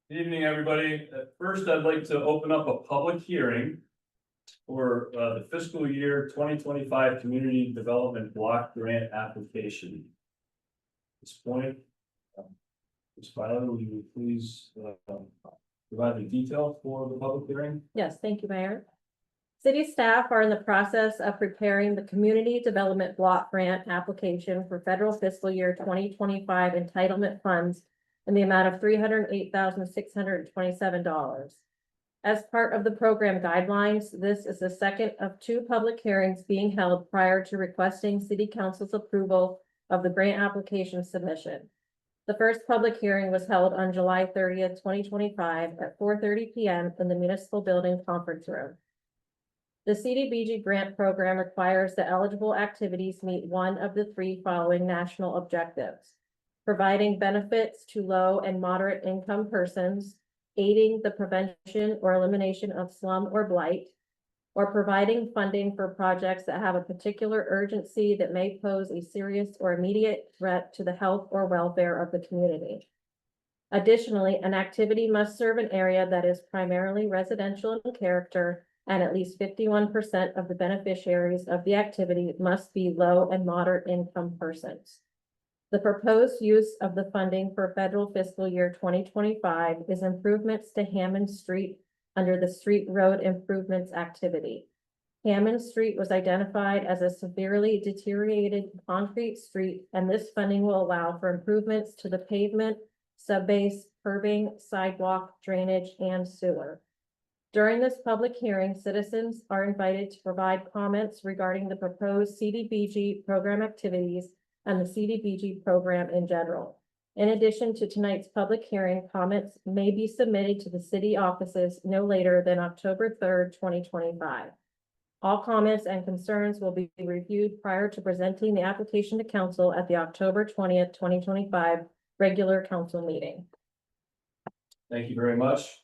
Good evening, everybody. First, I'd like to open up a public hearing for the fiscal year 2025 Community Development Block Grant application. At this point, Ms. Fowler, will you please provide the detail for the public hearing? Yes, thank you, Mayor. City staff are in the process of preparing the Community Development Block Grant application for federal fiscal year 2025 entitlement funds in the amount of $308,627. As part of the program guidelines, this is the second of two public hearings being held prior to requesting City Council's approval of the grant application submission. The first public hearing was held on July 30th, 2025 at 4:30 p.m. in the Municipal Building Conference Room. The CDBG grant program requires that eligible activities meet one of the three following national objectives: providing benefits to low and moderate income persons, aiding the prevention or elimination of slum or blight, or providing funding for projects that have a particular urgency that may pose a serious or immediate threat to the health or welfare of the community. Additionally, an activity must serve an area that is primarily residential in character, and at least 51% of the beneficiaries of the activity must be low and moderate income persons. The proposed use of the funding for federal fiscal year 2025 is improvements to Hammond Street under the Street Road Improvements activity. Hammond Street was identified as a severely deteriorated concrete street, and this funding will allow for improvements to the pavement, subbase, curbing, sidewalk, drainage, and sewer. During this public hearing, citizens are invited to provide comments regarding the proposed CDBG program activities and the CDBG program in general. In addition to tonight's public hearing, comments may be submitted to the city offices no later than October 3rd, 2025. All comments and concerns will be reviewed prior to presenting the application to council at the October 20th, 2025 regular council meeting. Thank you very much.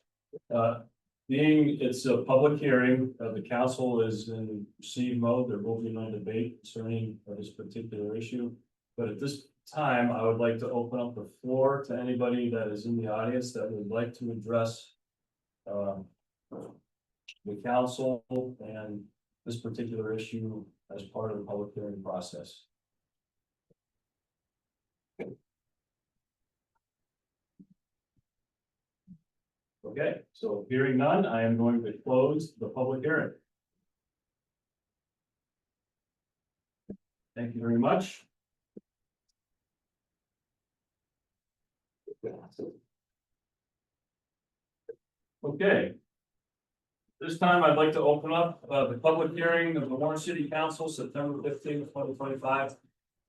Being it's a public hearing, the council is in receive mode. There will be no debate concerning this particular issue. But at this time, I would like to open up the floor to anybody that is in the audience that would like to address the council and this particular issue as part of the public hearing process. Okay, so hearing none, I am going to close the public hearing. Thank you very much. Okay. This time I'd like to open up the public hearing of the Warren City Council, September 15th, 2025.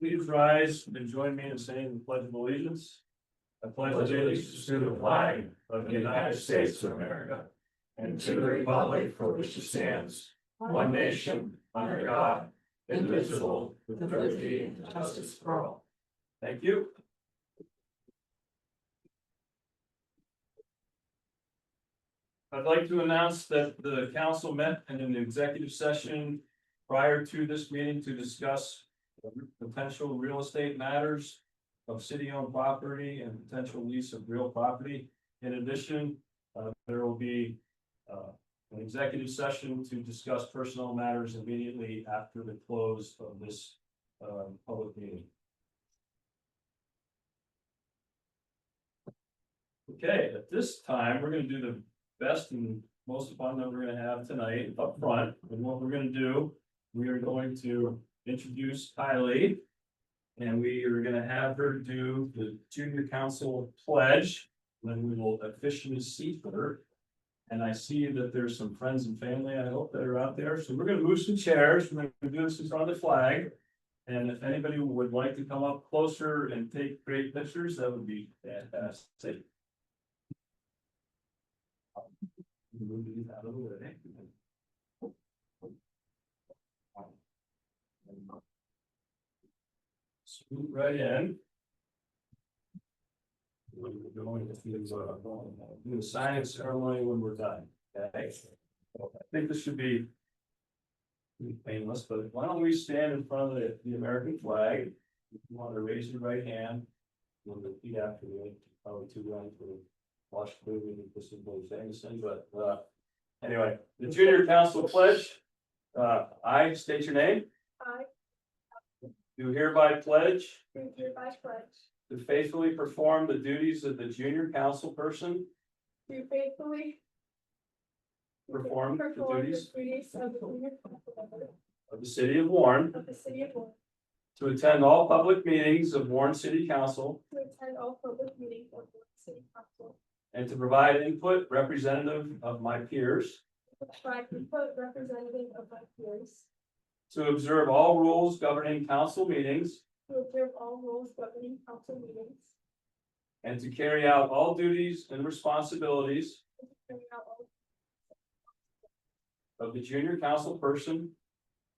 Please rise and join me in saying the Pledge of Allegiance. I pledge allegiance to the flag of the United States of America and to the republic for which it stands, one nation, under God, indivisible, with liberty and justice for all. Thank you. I'd like to announce that the council met in an executive session prior to this meeting to discuss potential real estate matters of city-owned property and potential lease of real property. In addition, there will be an executive session to discuss personnel matters immediately after the close of this public meeting. Okay, at this time, we're going to do the best and most fun that we're going to have tonight up front. And what we're going to do, we are going to introduce Kylie, and we are going to have her do the junior council pledge. Then we will officially seat her. And I see that there's some friends and family, I hope, that are out there. So we're going to move some chairs. We're going to do this in front of the flag. And if anybody would like to come up closer and take great pictures, that would be fantastic. Move these out of the way. Scoot right in. We're going to do the signing ceremony when we're done. Okay. I think this should be painless, but why don't we stand in front of the American flag? If you want to raise your right hand, we'll repeat after me. Probably too long for watch the movie, this is really famous thing, but, anyway, the junior council pledge. I state your name. I Do hereby pledge do hereby pledge to faithfully perform the duties of the junior council person. to faithfully Perform the duties of the junior council member of the city of Warren. of the city of Warren, To attend all public meetings of Warren City Council. to attend all public meetings of the city council, And to provide input representative of my peers. to provide input representative of my peers, To observe all rules governing council meetings. to observe all rules governing council meetings, And to carry out all duties and responsibilities and to carry out all of the junior council person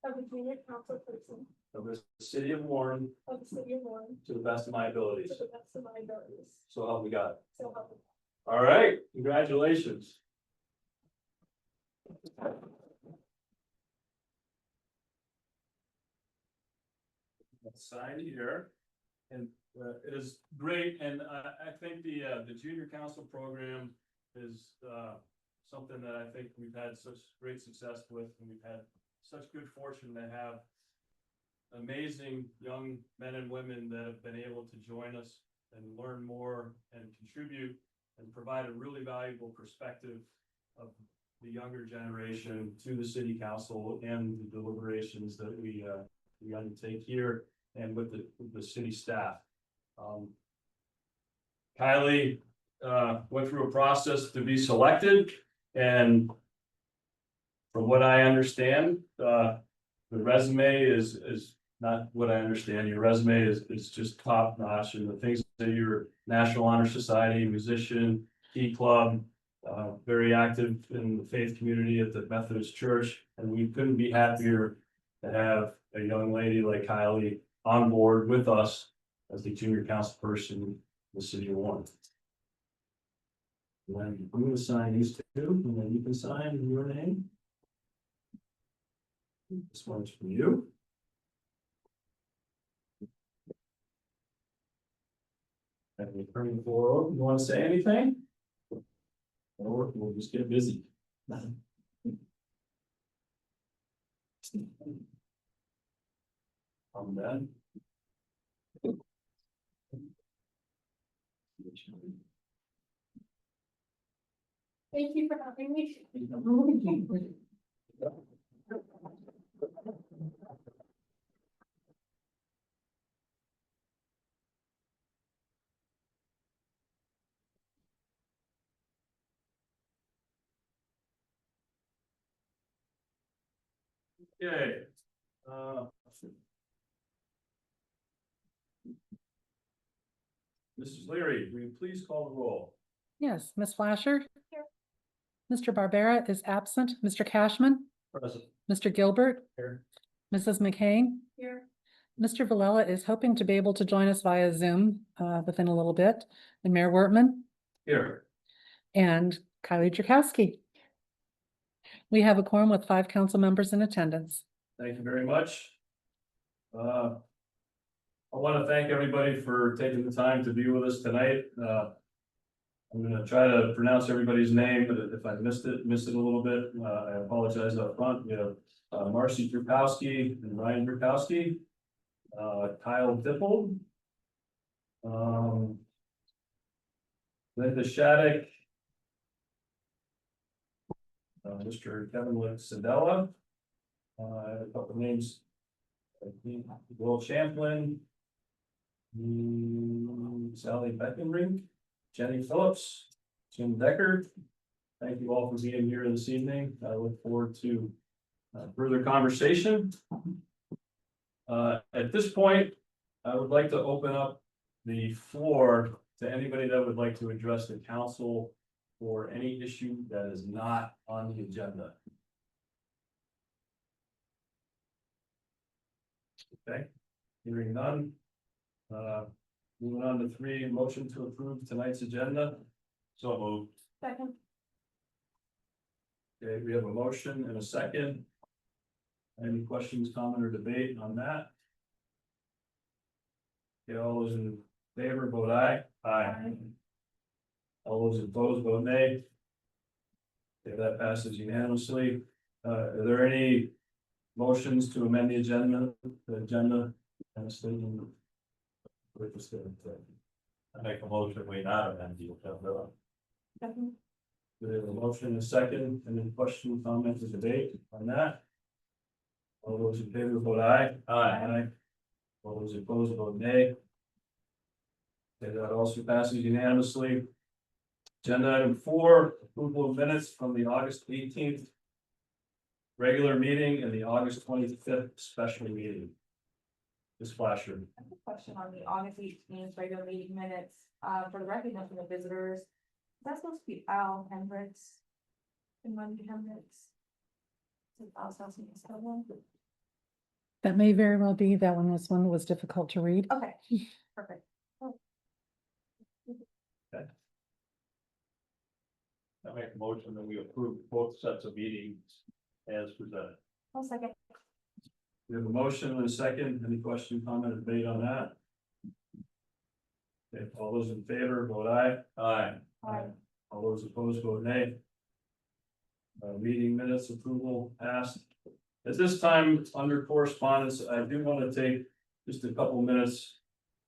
of the junior council person of the city of Warren of the city of Warren to the best of my abilities. to the best of my abilities. So help me God. So help me. All right, congratulations. Sign here, and it is great, and I think the junior council program is something that I think we've had such great success with, and we've had such good fortune to have amazing young men and women that have been able to join us and learn more and contribute and provide a really valuable perspective of the younger generation to the city council and the deliberations that we undertake here and with the city staff. Kylie went through a process to be selected, and from what I understand, the resume is not what I understand. Your resume is just top notch, and the things that you're National Honor Society, musician, key club, very active in the faith community at the Methodist Church, and we couldn't be happier to have a young lady like Kylie on board with us as the junior council person in the city of Warren. And then I'm gonna sign these two, and then you can sign your name. This one's for you. And we turn the floor over. You wanna say anything? Or we'll just get busy. I'm done. Thank you for having me. Okay. Mrs. Leary, will you please call the roll? Yes, Ms. Flasher? Here. Mr. Barbera is absent. Mr. Cashman? Present. Mr. Gilbert? Here. Mrs. McCain? Here, Mr. Villela is hoping to be able to join us via Zoom within a little bit. And Mayor Wortman Here. and Kylie Jerkowski. We have a quorum with 5 council members in attendance. Thank you very much. I want to thank everybody for taking the time to be with us tonight. I'm going to try to pronounce everybody's name, but if I missed it a little bit, I apologize up front. We have Marcy Drukowski and Ryan Drukowski, Kyle Dipple, Linda Shattuck, Mr. Kevin Sedella. I have a couple of names. Will Champlin, Sally Beckenrink, Jenny Phillips, Jim Decker. Thank you all for being here this evening. I look forward to further conversation. At this point, I would like to open up the floor to anybody that would like to address the council for any issue that is not on the agenda. Okay, hearing none. Moving on to 3, motion to approve tonight's agenda. So moved. second, Okay, we have a motion and a second. Any questions, comment, or debate on that? Okay, all those in favor, vote aye. Aye. All those opposed, vote nay. Okay, that passes unanimously. Are there any motions to amend the agenda? Kind of statement. I make a motion, we not amend the agenda. We have a motion and a second, and then question, comment, or debate on that. All those in favor vote aye. Aye. All those opposed vote nay. Okay, that also passes unanimously. Agenda item 4, approval of minutes from the August 18th regular meeting and the August 25th special meeting. Ms. Flasher. I have a question on the August 18th regular meeting minutes, for the recognition of visitors. Is that supposed to be Al Hendricks? And Wendy Hendricks? Is it Al Selsey and Sylvan? That may very well be. That one was difficult to read. Okay, perfect. I make a motion that we approve both sets of meetings as presented. I'll second. We have a motion and a second. Any question, comment, or debate on that? Okay, all those in favor, vote aye. Aye. Aye. All those opposed, vote nay. Meeting minutes approval passed. At this time, under correspondence, I do want to take just a couple minutes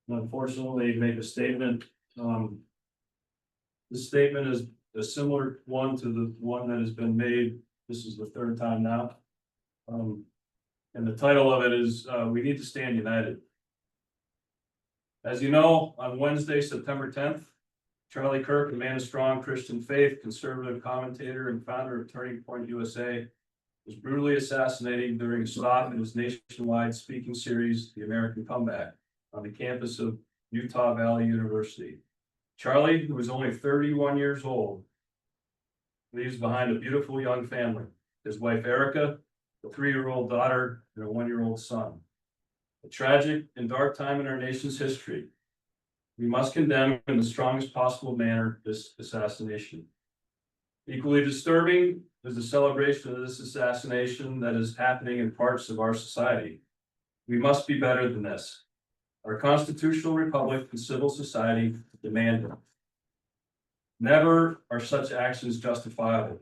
and unfortunately make a statement. This statement is a similar one to the one that has been made. This is the third time now. And the title of it is, we need to stand united. As you know, on Wednesday, September 10th, Charlie Kirk, a man of strong Christian faith, conservative commentator and founder of Turning Point USA, was brutally assassinated during a stop in his nationwide speaking series, The American Comeback, on the campus of Utah Valley University. Charlie, who was only 31 years old, leaves behind a beautiful young family. His wife Erica, a 3-year-old daughter, and a 1-year-old son. A tragic and dark time in our nation's history. We must condemn in the strongest possible manner this assassination. Equally disturbing is the celebration of this assassination that is happening in parts of our society. We must be better than this. Our constitutional republic and civil society demand it. Never are such actions justifiable.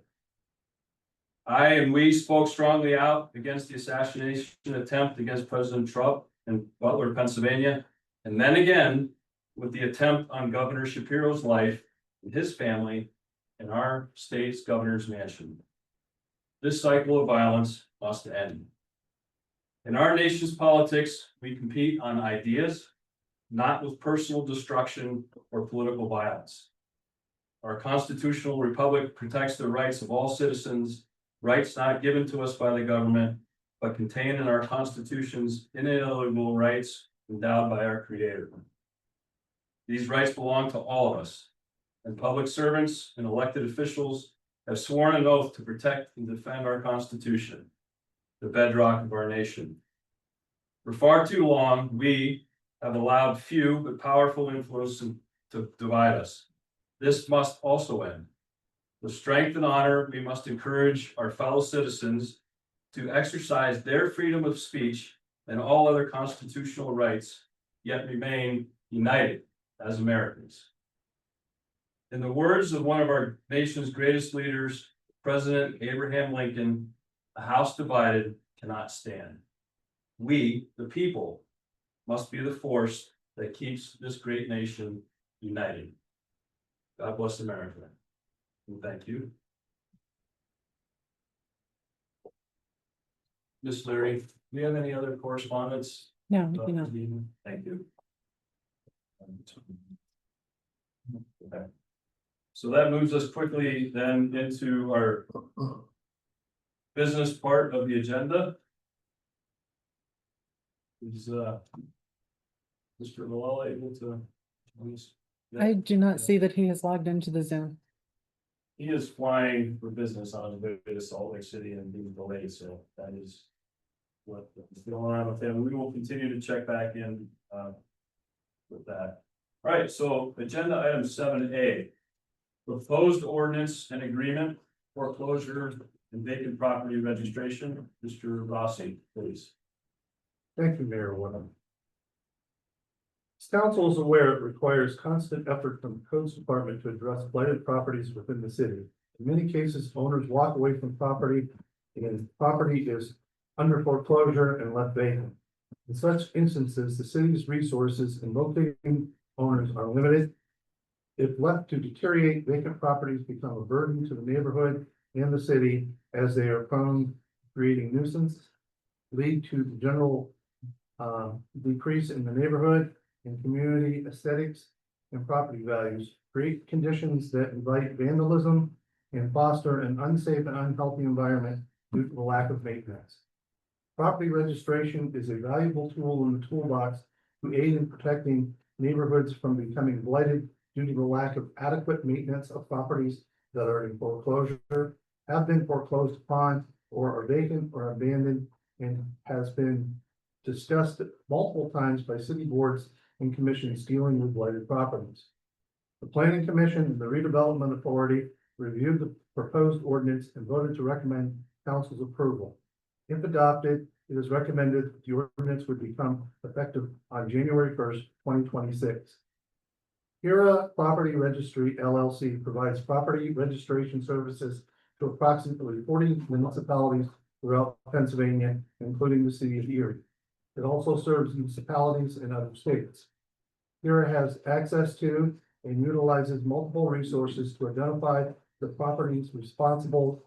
I and we spoke strongly out against the assassination attempt against President Trump in Butler, Pennsylvania, and then again with the attempt on Governor Shapiro's life and his family in our state's governor's mansion. This cycle of violence must end. In our nation's politics, we compete on ideas, not with personal destruction or political violence. Our constitutional republic protects the rights of all citizens, rights not given to us by the government, but contained in our Constitution's inalienable rights endowed by our Creator. These rights belong to all of us, and public servants and elected officials have sworn an oath to protect and defend our Constitution, the bedrock of our nation. For far too long, we have allowed few but powerful influence to divide us. This must also end. With strength and honor, we must encourage our fellow citizens to exercise their freedom of speech and all other constitutional rights, yet remain united as Americans. In the words of one of our nation's greatest leaders, President Abraham Lincoln, a house divided cannot stand. We, the people, must be the force that keeps this great nation united. God bless America. And thank you. Ms. Leary, do you have any other correspondence? No, Thank you. Okay. So that moves us quickly then into our business part of the agenda. Is Mr. Malala able to? I do not see that he has logged into the Zoom. He is flying for business on his way to Salt Lake City and being delayed, so that is what's going on with him. We will continue to check back in with that. All right, so agenda item 7A. Proposed ordinance and agreement, foreclosure and vacant property registration. Mr. Rossi, please. Thank you, Mayor Woodham. As council is aware, it requires constant effort from the codes department to address blighted properties within the city. In many cases, owners walk away from property and property is under foreclosure and left vacant. In such instances, the city's resources in locating owners are limited. If left to deteriorate, vacant properties become a burden to the neighborhood and the city as they are prone to creating nuisance, lead to the general decrease in the neighborhood and community aesthetics and property values, create conditions that invite vandalism and foster an unsafe and unhealthy environment due to the lack of maintenance. Property registration is a valuable tool in the toolbox to aid in protecting neighborhoods from becoming blighted due to the lack of adequate maintenance of properties that are in foreclosure, have been foreclosed upon, or are vacant or abandoned, and has been discussed multiple times by city boards and commissions dealing with blighted properties. The Planning Commission and the Redevelopment Authority reviewed the proposed ordinance and voted to recommend council's approval. If adopted, it is recommended that the ordinance would become effective on January 1st, 2026. Hira Property Registry LLC provides property registration services to approximately 40 municipalities throughout Pennsylvania, including the city of Erie. It also serves municipalities in other states. Hira has access to and utilizes multiple resources to identify the parties responsible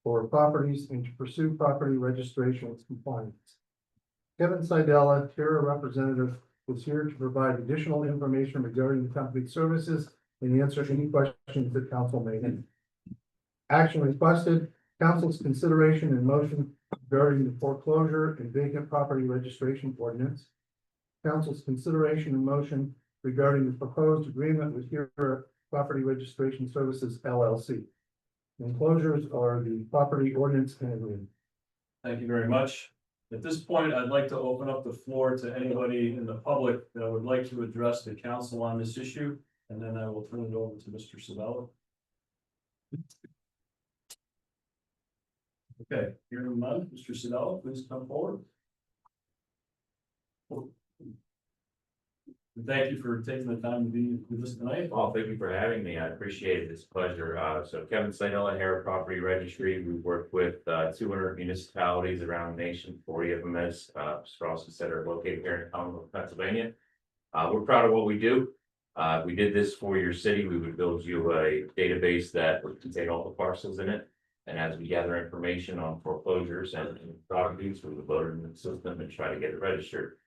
for properties and to pursue property registration compliance. Kevin Seidella, Hira representative, is here to provide additional information regarding the company's services and answer any questions that council may have. Action requested, council's consideration and motion regarding the foreclosure and vacant property registration ordinance. Council's consideration and motion regarding the proposed agreement with Hira Property Registration Services LLC. Enclosures are the property ordinance and agreement. Thank you very much. At this point, I'd like to open up the floor to anybody in the public that would like to address the council on this issue, and then I will turn it over to Mr. Sabella. Okay, hearing none, Mr. Sabella, please come forward. Thank you for taking the time to be with us tonight. Well, thank you for having me. I appreciate it. It's a pleasure. So Kevin Seidella, Hara Property Registry. We work with 200 municipalities around the nation, 40 of them as Strauss said are located here in Commonwealth, Pennsylvania. We're proud of what we do. If we did this for your city, we would build you a database that would contain all the parcels in it. And as we gather information on foreclosures and properties, we would load it in the system and try to get it registered.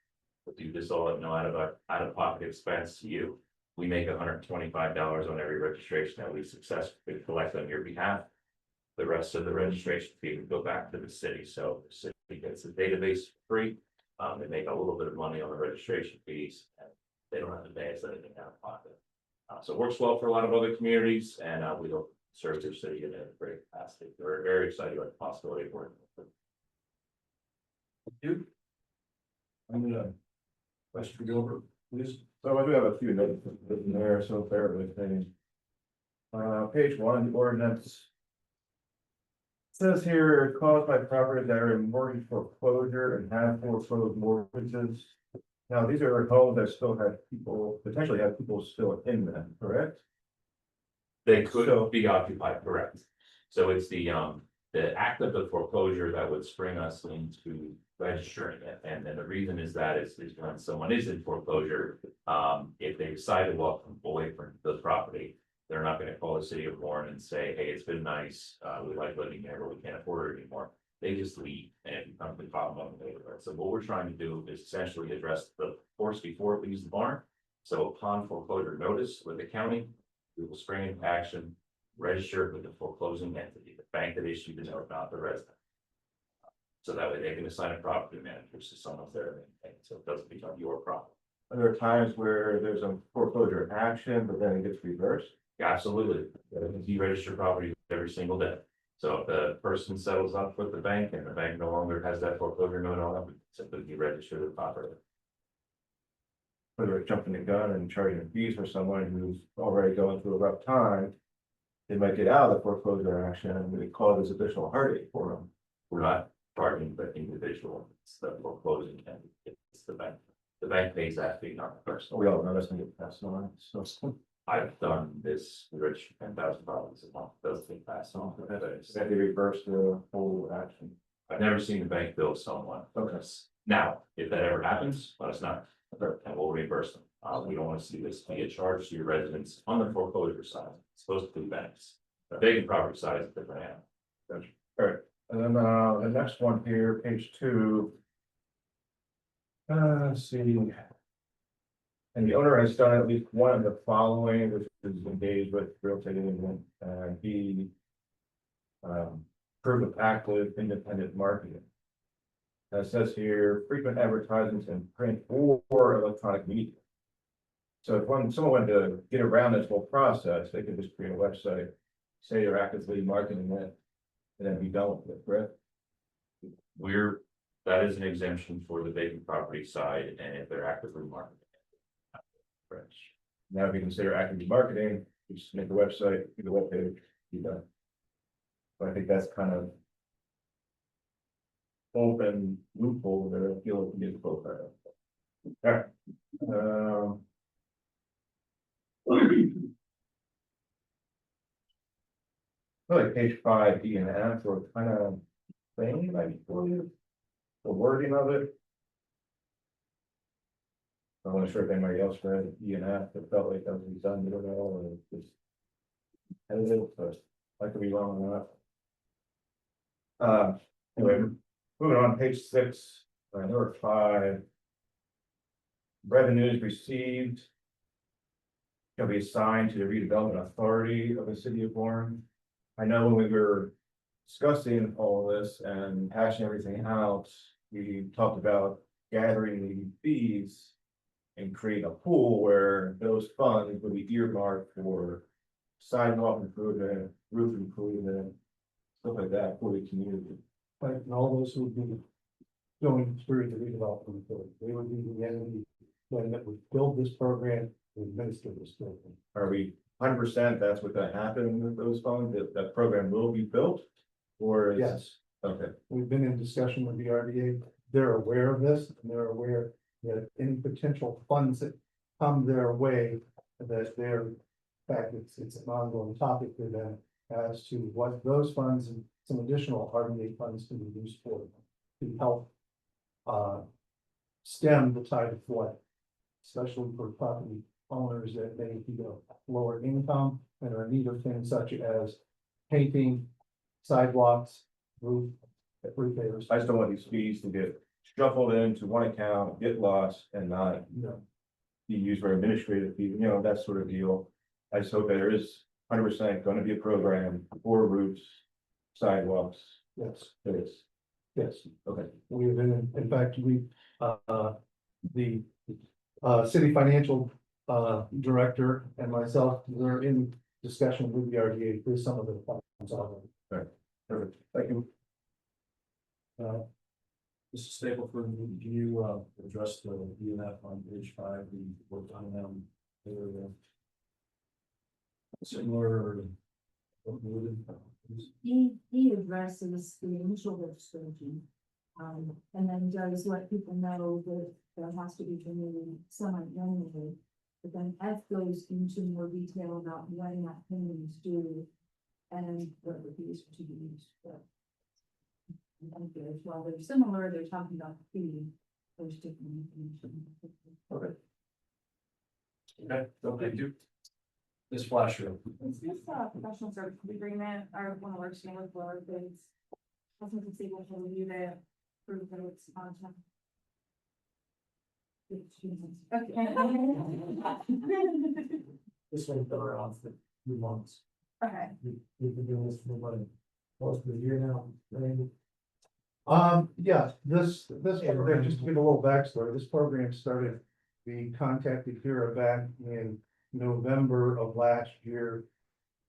We'll do this all at no out-of-pocket expense to you. We make $125 on every registration that we successfully collect on your behalf. The rest of the registration fee would go back to the city. So the city gets the database free. They make a little bit of money on the registration fees, and they don't have to pay us anything out of pocket. So it works well for a lot of other communities, and we don't serve their city in a great capacity. We're very excited about the possibility of working with them. Thank you. I'm gonna question you over, please. So I do have a few notes in there, so bear with me. Page 1, the ordinance. It says here, caused by properties that are in mortgage foreclosure and have foreclosed mortgages. Now, these are homes that still have people, potentially have people still in them, correct? They could So- be occupied, correct. So it's the act of the foreclosure that would spring us into registering it. And then the reason is that is when someone is in foreclosure, if they decide to walk away from the property, they're not gonna call the city of Warren and say, hey, it's been nice, we like living here, but we can't afford it anymore. They just leave and it becomes the problem of the neighborhood. So what we're trying to do is essentially address the force before it leaves the barn. So upon foreclosure notice with the county, we will spring into action, register with the foreclosing entity, the bank that issued the note, not the resident. So that way they can assign a property manager to someone there, so it doesn't become your problem. Are there times where there's a foreclosure action, but then it gets reversed? Absolutely, you register property every single day. So if the person settles up with the bank and the bank no longer has that foreclosure note on it, we simply deregister the property. Whether it's jumping the gun and charging fees for someone who's already going through a rough time, they might get out of the foreclosure action and it causes additional heartache for them. We're not charging the individual, it's the foreclosing entity, it's the bank. The bank pays that fee, not the person. We all know that's gonna get passed on, so. I've done this, rich $10,000 a month, does take passed on. They reverse the whole action. I've never seen the bank bill someone. Okay. Now, if that ever happens, let us know, and we'll reimburse them. We don't want to see this be a charge to your residents on the foreclosure side, it's supposed to be banks. The vacant property side is different animal. Alright, and then the next one here, page 2. Let's see. And the owner has done at least one of the following, which is engaged with real estate agent, and he approved of active independent marketing. It says here, frequent advertisements in print or electronic media. So if someone wanted to get around this whole process, they could just create a website, say they're actively marketing it, and then be done with it, correct? That is an exemption for the vacant property side, and if they're actively marketing. Correct. Now, if you consider actively marketing, you just make a website, do the webpage, be done. But I think that's kind of open loophole that I feel we need to both out of. All right. Really, page 5, D and F, or kind of thing, like for you, the wording of it. I'm not sure if anybody else read E and F, it felt like that was done, you know, or just. Edited, but I could be wrong on that. Anyway, moving on, page 6, number 5. Revenues received. Can be assigned to the redevelopment authority of the city of Warren. I know when we were discussing all of this and hashing everything out, we talked about gathering the fees and create a pool where those funds would be earmarked for sidewalk improvement, roof improvement, stuff like that for the community. Right, and all those would be going through the redevelopment authority. They would be the entity then that would build this program, and administer this program. Are we 100% that's what's gonna happen with those funds, that program will be built? Or is? Yes, Okay, we've been in discussion with the RDA. They're aware of this, and they're aware that any potential funds that come their way, that they're, in fact, it's an ongoing topic for them as to what those funds and some additional RDA funds can be used for to help stem the tide of flood, especially for property owners that may be of lower income and are in need of things such as painting, sidewalks, repairs. I just don't want these fees to get shuffled into one account, get lost and not No, be used for administrative fees, you know, that sort of deal. I just hope there is 100% gonna be a program for roofs, sidewalks, yes, there is, yes. okay. We have been, in fact, the city financial director and myself, we're in discussion with the RDA for some of the funds already. Perfect, thank you. Mr. Stapleford, can you address the ENF on page 5, we worked on them, they were similar or included? He addresses the initial registration. And then does let people know that there has to be renewed semi-annually. But then F goes into more detail about when that payment is due and what the fees are to be used for. And while they're similar, they're talking about the fee, there's different information. Okay. Okay, so thank you. Ms. Flasher. Is this a professional service agreement, or one of our standard for bids? Doesn't it's able to review the proof that it's on time. Okay. This one's been around for a few months. Okay, We've been doing this for about close to a year now. Yeah, this program, just to give a little backstory, this program started, we contacted Kira back in November of last year.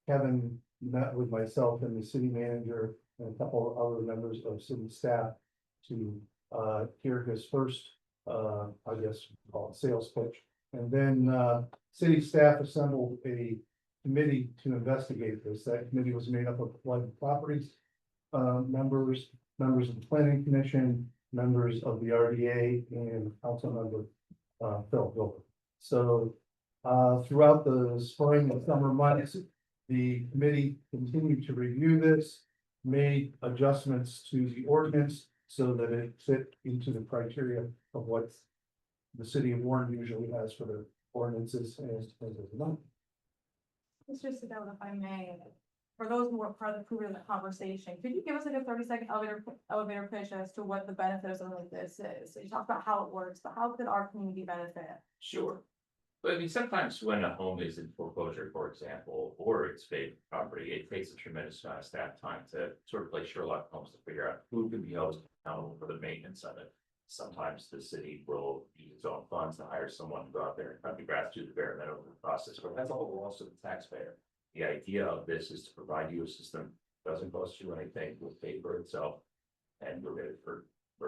Kevin met with myself and the city manager and a couple of other members of city staff to hear his first, I guess, call it sales pitch. And then city staff assembled a committee to investigate this. That committee was made up of flood properties members of the planning commission, members of the RDA, and council member fell over. So, throughout the spring and summer months, the committee continued to review this, made adjustments to the ordinance so that it fit into the criteria of what the city of Warren usually has for their ordinances as a month. Let's just sit down if I may. For those who are part of the conversation, could you give us like a 30-second elevator pitch as to what the benefit of something like this is? So you talked about how it works, but how could our community benefit? Sure. But I mean, sometimes when a home is in foreclosure, for example, or it's vacant property, it takes a tremendous amount of staff time to sort of play Sherlock Holmes to figure out who can be held accountable for the maintenance of it. Sometimes the city will use its own funds to hire someone to go out there and cut the grass, do the bare minimum process, but that's all belongs to the taxpayer. The idea of this is to provide you a system, doesn't cost you anything, will pay for itself. And we're good for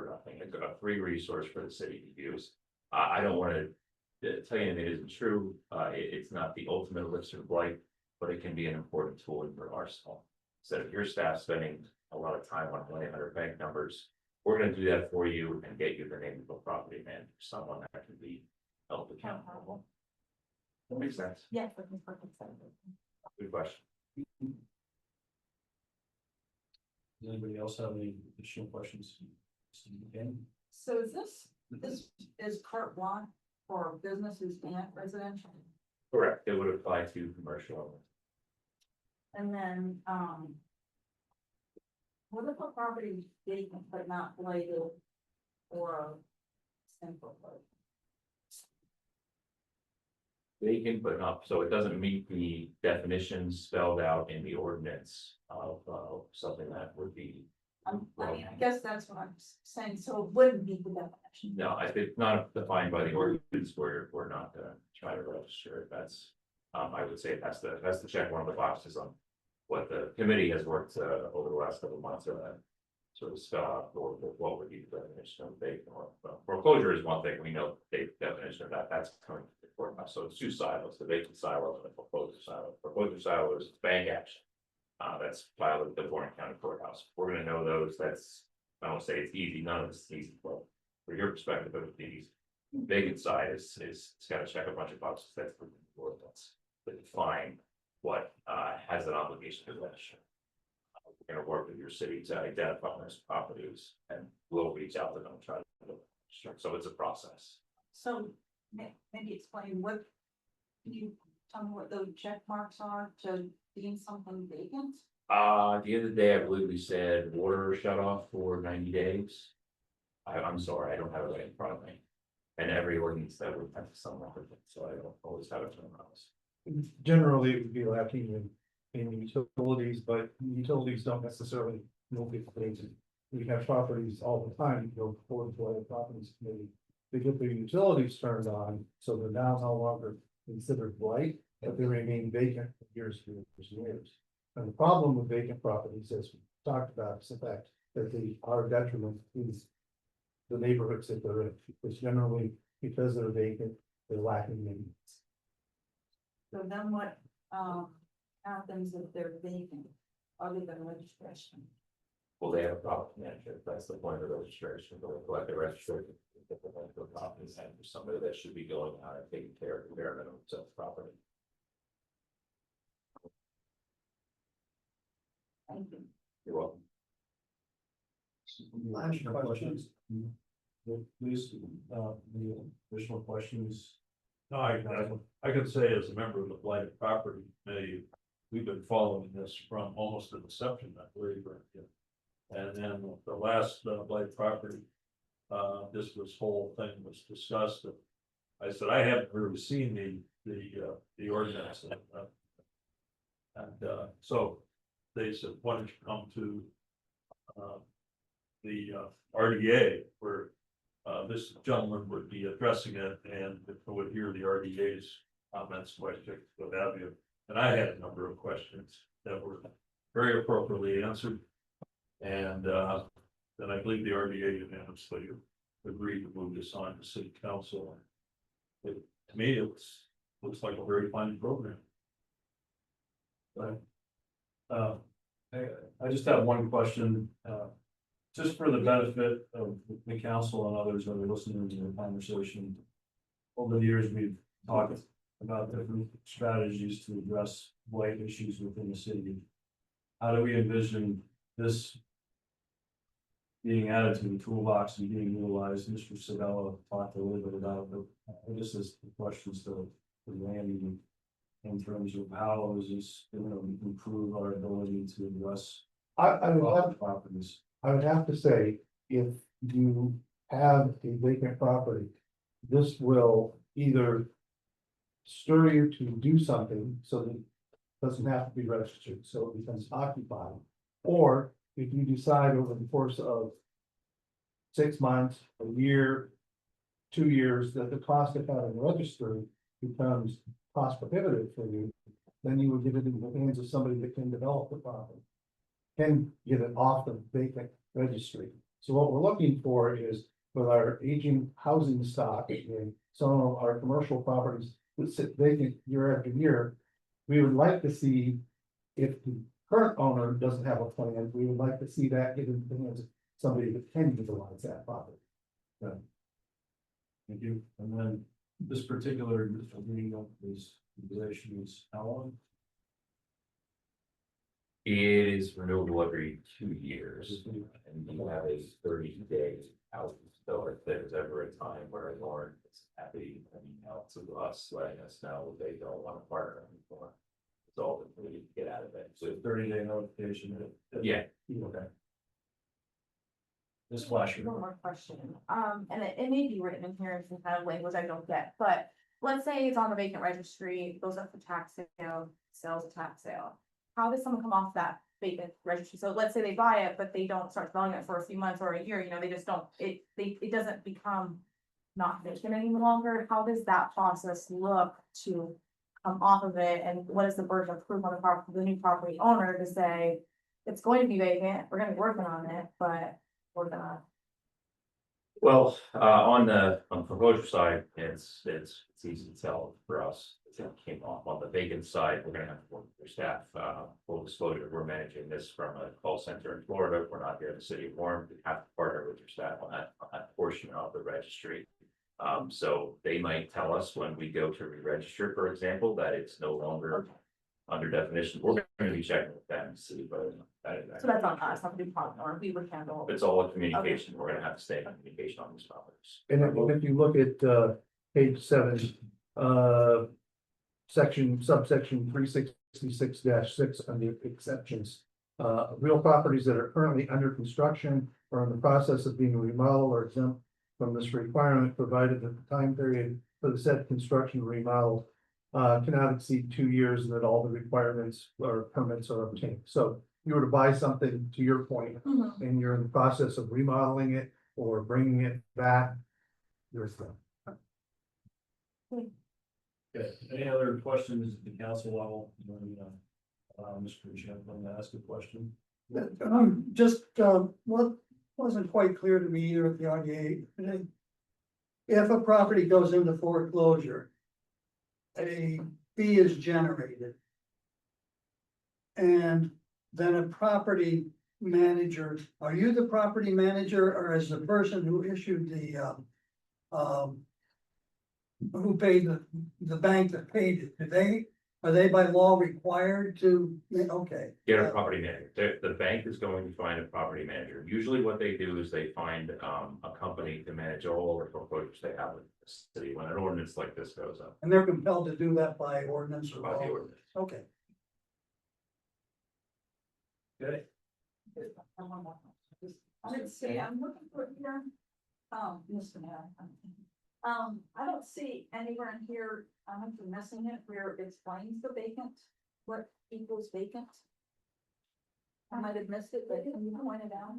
nothing, a free resource for the city to use. I don't want to tell you anything that isn't true, it's not the ultimate elixir of life, but it can be an important tool in your arsenal. So if your staff spending a lot of time on 1-800 bank numbers, we're gonna do that for you and get you the name of a property manager, someone that can be held accountable. That makes sense. Yes, looking for consent. Good question. Does anybody else have any additional questions? Again, So is this is carte blanche for businesses and residential? Correct, it would apply to commercial. And then, what if a property is vacant but not blighted or simple? Vacant but not, so it doesn't meet the definitions spelled out in the ordinance of something that would be. I mean, I guess that's what I'm saying, so it wouldn't be the definition. No, it's not defined by the ordinance, we're not gonna try to register it, that's. I would say that's to check one of the boxes on what the committee has worked over the last couple of months on that. Sort of spell out what would be the definition of vacant or foreclosure is one thing, we know the definition of that, that's coming to the courthouse, so it's two silos, the vacant silo and the foreclosure silo. Foreclosure silo is bank action. That's filed at the Warren County Courthouse, we're gonna know those, that's, I don't say it's easy, none of this is easy, but for your perspective, it would be easy. Vacant side is, it's gotta check a bunch of boxes, that's the ordinance, to define what has an obligation to register. We're gonna work with your city to identify those properties and we'll reach out to them and try to register, so it's a process. So maybe explain what, can you tell me what those check marks are to deem something vacant? At the end of the day, I believe we said water shut off for 90 days. I'm sorry, I don't have it right in front of me. And every ordinance that would have some record, so I don't always have it memorized. Generally, it would be lacking in utilities, but utilities don't necessarily know people things. We have properties all the time, go forward to other properties committee. They get their utilities turned on, so they're now no longer considered blight, but they remain vacant for years and years and years. And the problem with vacant properties, as we talked about, is the fact that they are detriment is the neighborhoods that they're in, because generally, because they're vacant, they're lacking maintenance. So then what, happens if they're vacant, other than registration? Well, they have a property manager, that's the point of the registration, they'll collect the registration. Get the benefit of property and for somebody that should be going out and taking care of the bare minimum of property. Thank you. You're welcome. Questions? Please, the additional questions. No, I could say as a member of the blighted property committee, we've been following this from almost the inception, I believe. And then the last blighted property, this whole thing was discussed. And I said, I haven't really seen the ordinance. So they said, why don't you come to the RDA where this gentleman would be addressing it and would hear the RDA's comments, questions, what have you. And I had a number of questions that were very appropriately answered. And then I believe the RDA unanimously agreed to move this on to city council. To me, it looks like a very fine program. I just have one question, just for the benefit of the council and others that are listening to the conversation. over the years, we've talked about different strategies to address blight issues within the city. How do we envision this being added to the toolbox and being utilized? Mr. Sabella talked a little bit about it, but this is the questions to Randy in terms of how is this going to improve our ability to address I would properties. have to say, if you have a vacant property, this will either stir you to do something so that it doesn't have to be registered, so it becomes occupied. Or if you decide over the course of 6 months, a year, 2 years, that the cost of having registered becomes cost prohibitive for you, then you would get it in the hands of somebody that can develop the property. Can get it off the vacant registry. So what we're looking for is with our aging housing stock and some of our commercial properties that sit vacant year after year. We would like to see, if the current owner doesn't have a plan, we would like to see that get into the hands of somebody that can utilize that property. Thank you. And then this particular agreement of this regulation is how long? It is renewable every 2 years, and you have a 30-day out. So if there's ever a time where Lauren is happy, out to us, letting us know they don't want to partner anymore. It's all that we get out of it. So 30-day notification. Yeah. Okay. This flash. One more question, and it may be written in here in some kind of language I don't get, but let's say it's on the vacant registry, goes up for tax sale, sells a tax sale. How does someone come off that vacant registry? So let's say they buy it, but they don't start selling it for a few months or a year, they just don't, it doesn't become not vacant any longer. How does that process look to come off of it? And what is the burden of proof on the new property owner to say, it's going to be vacant, we're gonna be working on it, but we're gonna. Well, on the foreclosure side, it's easy to tell for us. It came off. On the vacant side, we're gonna have to work with your staff. Full disclosure, we're managing this from a call center in Florida. We're not here in the city of Warren. We have to partner with your staff on that portion of the registry. So they might tell us when we go to re-register, for example, that it's no longer under definition. We're gonna be checking with them to see whether that is. So that's on us, not the new property owner, we would handle. It's all a communication. We're gonna have to stay in communication on these properties. And if you look at page 7, subsection 366-6 on the exceptions. Real properties that are currently under construction or in the process of being remodeled or exempt from this requirement, provided that the time period for the said construction remodel cannot exceed 2 years and that all the requirements or permits are obtained. So you were to buy something, to your point, and you're in the process of remodeling it or bringing it back, you're done. Okay, any other questions at the council level? Mr. Champlin to ask a question. What wasn't quite clear to me either at the RDA. If a property goes into foreclosure, a fee is generated. And then a property manager, are you the property manager or is the person who issued the, who paid the bank that paid it? Are they by law required to, okay. Get a property manager. The bank is going to find a property manager. Usually what they do is they find a company to manage all the foreclosures they have in the city when an ordinance like this goes up. And they're compelled to do that by ordinance or By the law? ordinance. Okay. Okay, Let's see, I'm looking for here, Mr. Mayor. I don't see anywhere in here, I'm missing it, where it explains the vacant, what equals vacant. I might have missed it, but can you point it out?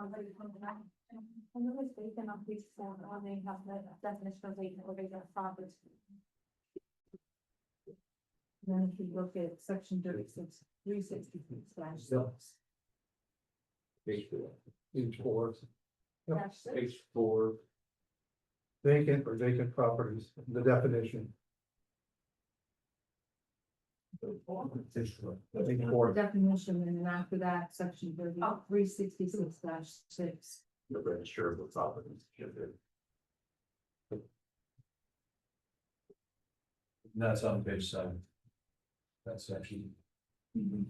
Somebody point it out. I know it's vacant on page 4, when they have the definition of vacant or vacant property. Then if you look at section 366/6. Page 4. Dash 6. Page 4. Vacant or vacant properties, the definition. Page 4. Definition, and then after that, section 366/6. the register of the property. That's on page 7. That's actually. And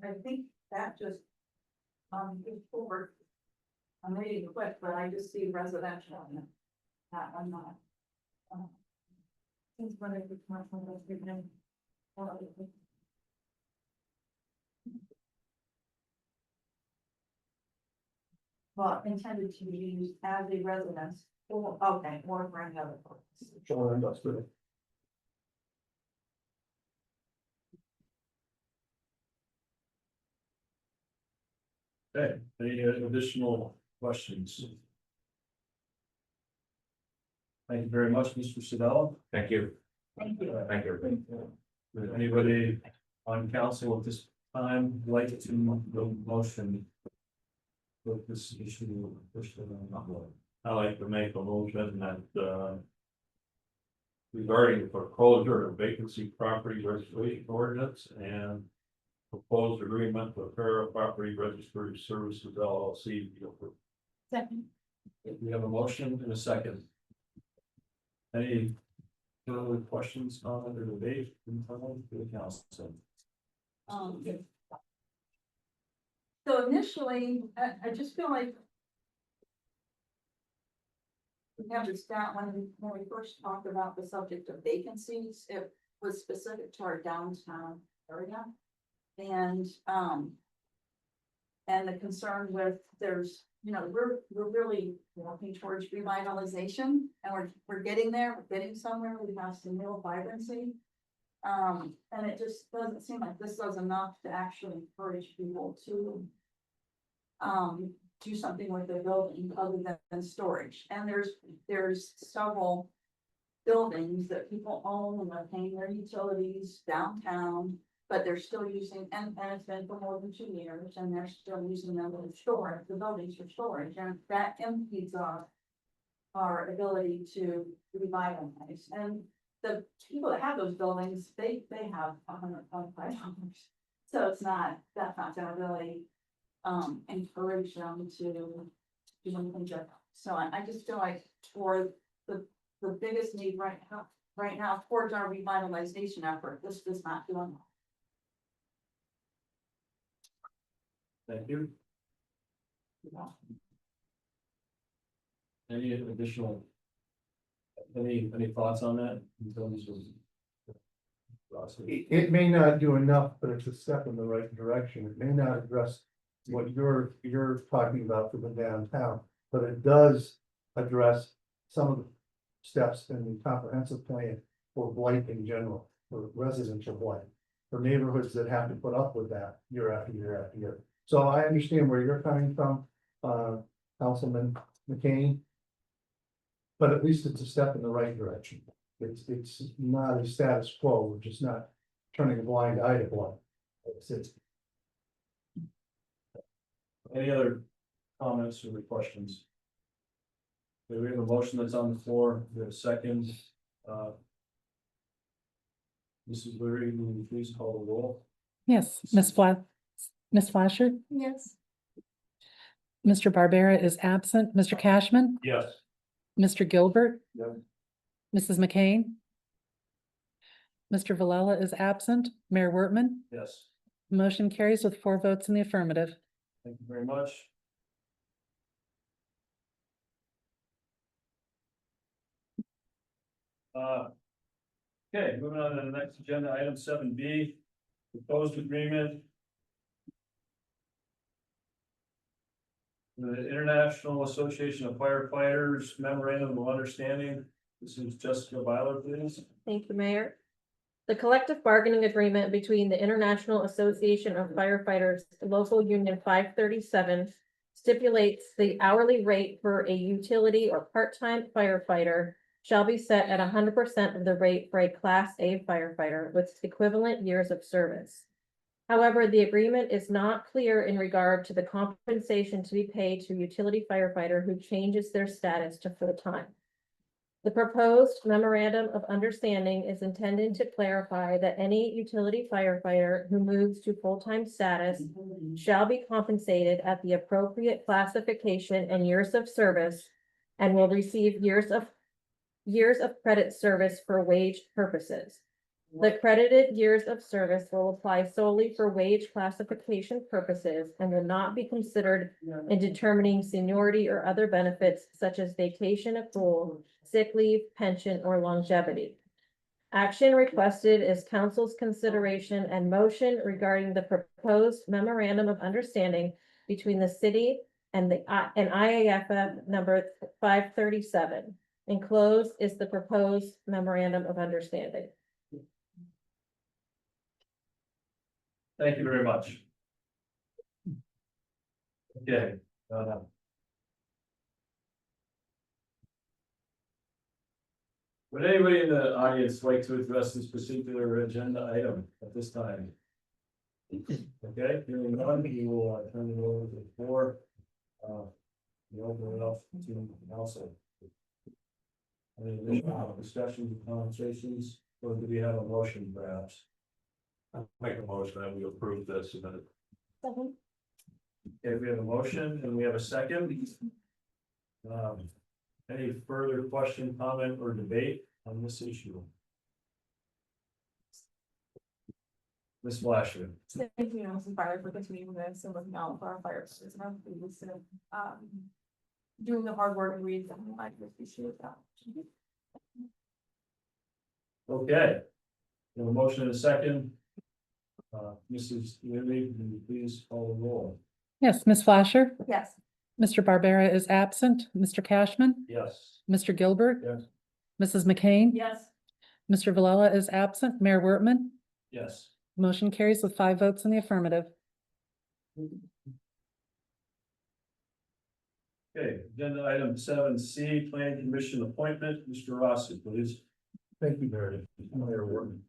I think that just, is forward. I'm reading quick, but I just see residential in it. That I'm not. Since when is the commercial district? Well, intended to be used as a residence, or, okay, or for any other purpose. General industrial. Okay, any additional questions? Thank you very much, Mr. Sedell. Thank you. Thank you. Thank you. Would anybody on council at this time like to the motion? With this issue. I like to make a motion that, regarding the foreclosure of vacancy property registration ordinance and proposed agreement with Fair Property Registry Services LLC. be approved. Second. We have a motion and a second. Any further questions, comment, or debate from the council? So initially, I just feel like. We have this down, when we first talked about the subject of vacancies, it was specific to our downtown area. And the concern with there's, we're really working towards revitalization, and we're getting there, we're getting somewhere, we have some real vibrancy. And it just doesn't seem like this does enough to actually encourage people to do something with their building other than storage. And there's several buildings that people own and are paying their utilities downtown, but they're still using, and it's been for more than 2 years, and they're still using them for storage, the buildings for storage, and that impedes our ability to revitalize. And the people that have those buildings, they have $125. So that's not gonna really encourage them to do anything different. So I just feel like for the biggest need right now towards our revitalization effort, this does not do enough. Thank you. Any additional? Any thoughts on that? In terms of- It may not do enough, but it's a step in the right direction. It may not address what you're talking about for the downtown, but it does address some of the steps in the comprehensive plan for blight in general, for residential blight, for neighborhoods that have to put up with that year after year after year. So I understand where you're coming from, Councilman McCain. But at least it's a step in the right direction. It's not a status quo, we're just not turning a blind eye to blight. It's Any other comments or questions? Okay, we have a motion that's on the floor, we have a second. Mrs. Leary, will you please call the roll? Yes, Ms. Flasher, Yes. Mr. Barbera is absent, Mr. Cashman, Yes. Mr. Gilbert. Yes. Mrs. McCain. Mr. Valella is absent, Mayor Wortman. Yes, Motion carries with 4 votes in the affirmative. thank you very much. Okay, moving on to the next agenda, item 7B, proposed agreement. The International Association of Firefighters Memorandum of Understanding. This is Jessica Byler, please. Thank you, Mayor. The collective bargaining agreement between the International Association of Firefighters, Local Union 537, stipulates the hourly rate for a utility or part-time firefighter shall be set at 100% of the rate for a Class A firefighter with equivalent years of service. However, the agreement is not clear in regard to the compensation to be paid to a utility firefighter who changes their status to full-time. The proposed memorandum of understanding is intended to clarify that any utility firefighter who moves to full-time status shall be compensated at the appropriate classification and years of service and will receive years of credit service for wage purposes. The credited years of service will apply solely for wage classification purposes and will not be considered in determining seniority or other benefits such as vacation accrual, sick leave, pension, or longevity. Action requested is council's consideration and motion regarding the proposed memorandum of understanding between the city and IAFF number 537. Enclosed is the proposed memorandum of understanding. Thank you very much. Okay. Would anybody in the audience like to address this particular agenda item at this time? Okay, hearing none, we will turn it over to the floor. We open it up to the council. Any additional discussions, conversations, or do we have a motion perhaps? I'll make a motion that we approve this and then Okay, we have a motion and we have a second. Any further question, comment, or debate on this issue? Ms. Flasher. Thank you, Mrs. Fire, for continuing this and looking out for our firefighters and our police and, doing the hard work and reads and I appreciate that. Okay. We have a motion and a second. Mrs. Lilly, can you please call the roll? Yes, Ms. Flasher, Yes. Mr. Barbera is absent, Mr. Cashman, Yes. Mr. Gilbert. Yes. Mrs. McCain. Yes. Mr. Villela is absent, Mayor Wortman. Yes. Motion carries with 5 votes in the affirmative. Okay, agenda item 7C, Planning Commission appointment, Mr. Rossi, please. Thank you, Mayor Wortman.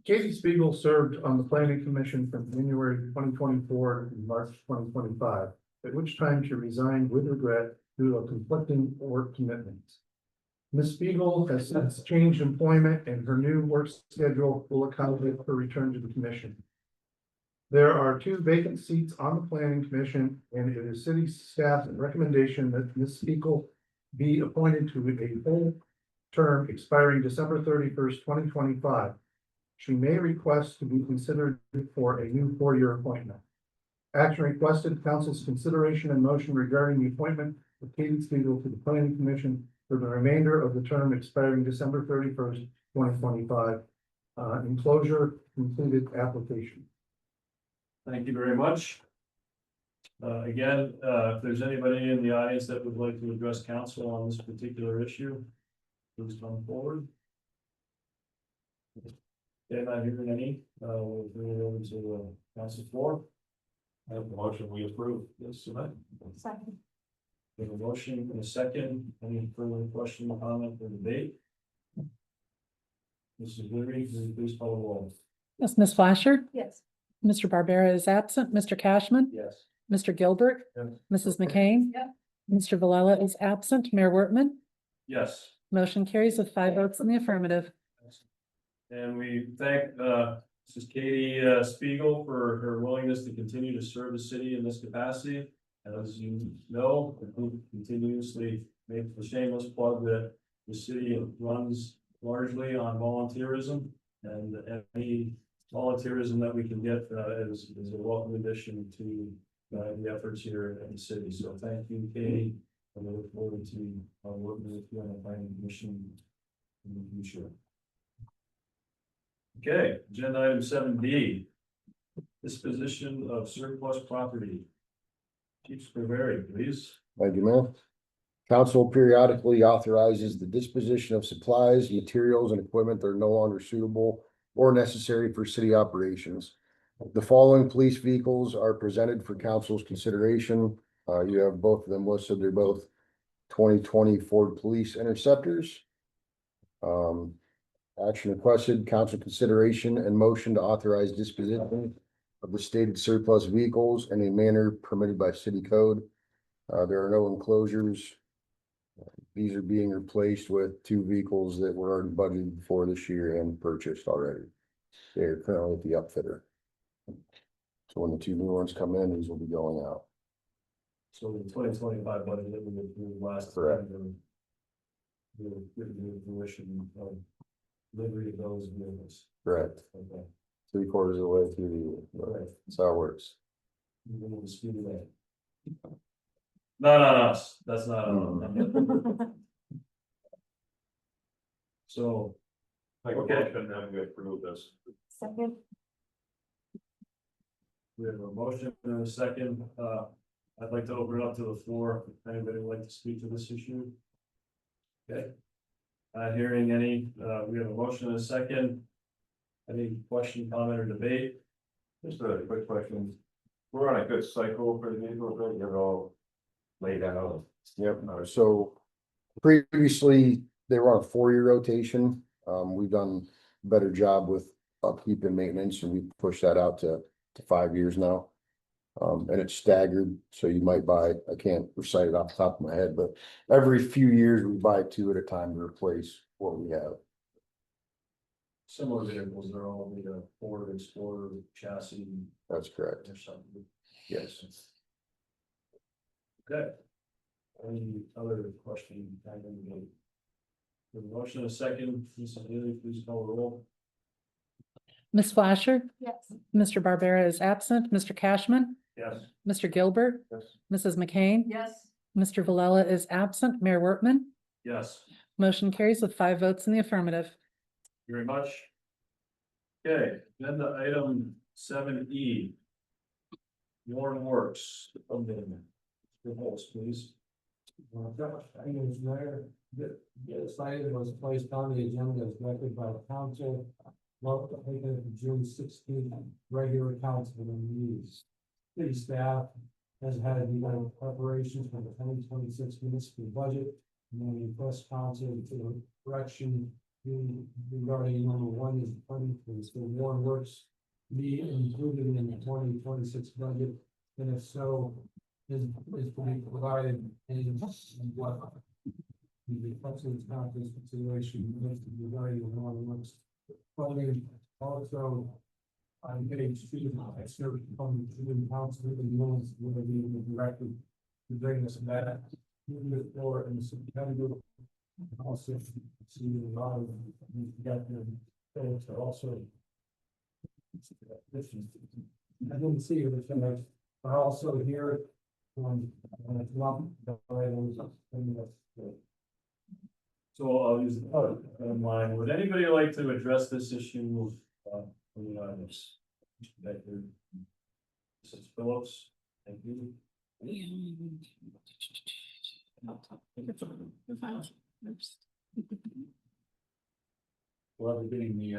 Casey Spiegel served on the planning commission from January 2024 to March 2025, at which time she resigned with regret due to conflicting work commitments. Ms. Spiegel has since changed employment and her new work schedule will accommodate her return to the commission. There are 2 vacant seats on the planning commission, and it is city staff's recommendation that Ms. Spiegel be appointed to a full term expiring December 31st, 2025. She may request to be considered for a new 4-year appointment. Action requested council's consideration and motion regarding the appointment of Katie Spiegel to the planning commission for the remainder of the term expiring December 31st, 2025. Enclosure completed application. Thank you very much. Again, if there's anybody in the audience that would like to address council on this particular issue, please come forward. Okay, not hearing any, we'll bring it over to council floor. I have a motion, we approve this tonight. Second. We have a motion and a second. Any further question, comment, or debate? Mrs. Leary, can you please call the roll? Yes, Ms. Flasher, Yes. Mr. Barbera is absent, Mr. Cashman, Yes. Mr. Gilbert. Yes. Mrs. McCain. Yep. Mr. Villela is absent, Mayor Wortman. Yes. Motion carries with 5 votes in the affirmative. And we thank Mrs. Katie Spiegel for her willingness to continue to serve the city in this capacity. And as you know, the group continuously makes the shameless plug that the city runs largely on volunteerism, and any volunteerism that we can get is a welcome addition to the efforts here in the city. So thank you, Katie, and we look forward to working with you on the planning commission in the future. Okay, agenda item 7D, disposition of surplus property. Chief Scriveri, please. Thank you, Mayor. Council periodically authorizes the disposition of supplies, materials, and equipment that are no longer suitable or necessary for city operations. The following police vehicles are presented for council's consideration. You have both of them listed. They're both 2020 Ford Police Interceptors. Action requested, council consideration and motion to authorize disposition of the stated surplus vehicles in a manner permitted by city code. There are no enclosures These are being replaced with two vehicles that were already budgeted for this year and purchased already. They're currently at the upfitter. So when the two new ones come in, these will be going out. So the 2025 budget that we went through last. Correct. time, we'll give you fruition of delivery of those vehicles. Correct. Okay. 3/4 of the way through the year. Right. That's how it works. We're gonna speed it up. Not on us, that's not on. So, Like, Okay. and then we approve this. Second. we have a motion and a second, I'd like to open it up to the floor, if anybody would like to speak to this issue. Okay. Not hearing any, we have a motion and a second. Any question, comment, or debate? Just a quick question. We're on a good cycle for the vehicles, right? You're all laid out. Yep, so previously, they were on a 4-year rotation. We've done a better job with upkeep and maintenance, and we pushed that out to 5 years now. And it's staggered, so you might buy, I can't recite it off the top of my head, but every few years we buy 2 at a time to replace what we have. Similar vehicles, they're all the Ford Explorer chassis That's correct. or something. Yes. Okay. Any other question? The motion and a second, Lisa Haley, please call the roll. Ms. Flasher, Yes. Mr. Barbera is absent, Mr. Cashman, Yes. Mr. Gilbert, Yes. Mrs. McCain, Yes. Mr. Valella is absent, Mayor Workman. Yes, Motion carries with 5 votes in the affirmative. very much. Okay, then the item 7E. Worx. The host, please. Items there, this item was placed on the agenda as directed by the council. Well, taken at the June 16th regular council meetings. City staff has had begun preparations for the 2026 municipal budget. And then request council to direction regarding number 1 is funding for the Worx be included in the 2026 budget. And if so, is to be provided in what the president's conference consideration regarding the Worx funding. Also, on page 2, I served from the council and rules will be directed to bring us back moving it forward in September. Also, see a lot of got the folks are also. I didn't see it, but also here. It's not. So I'll use the online. Would anybody like to address this issue? From the audience? Mrs. Phillips, thank you. Well, getting the.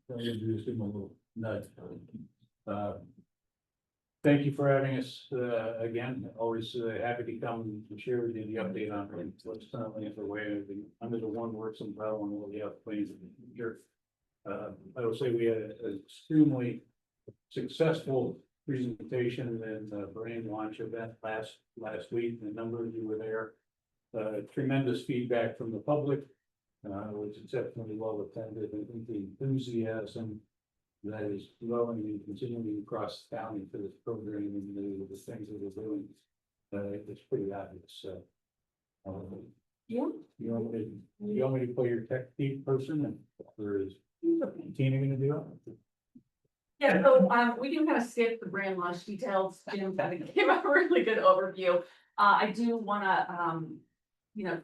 Introduce him a little nudge. Thank you for having us, again, always happy to come and share with you the update on what's currently underway under the one Worx umbrella and all the other plans in the future. I will say we had an extremely successful presentation and brand launch event last week. A number of you were there. Tremendous feedback from the public. Was exceptionally well attended. I think the enthusiasm that is growing and continuing across the county for this program and the things that we're doing. It's pretty obvious. Yeah. You want me to play your tech team person and or is Tina gonna do it? Yeah, so we can kind of skip the brand launch details. Jim kind of gave a really good overview. I do wanna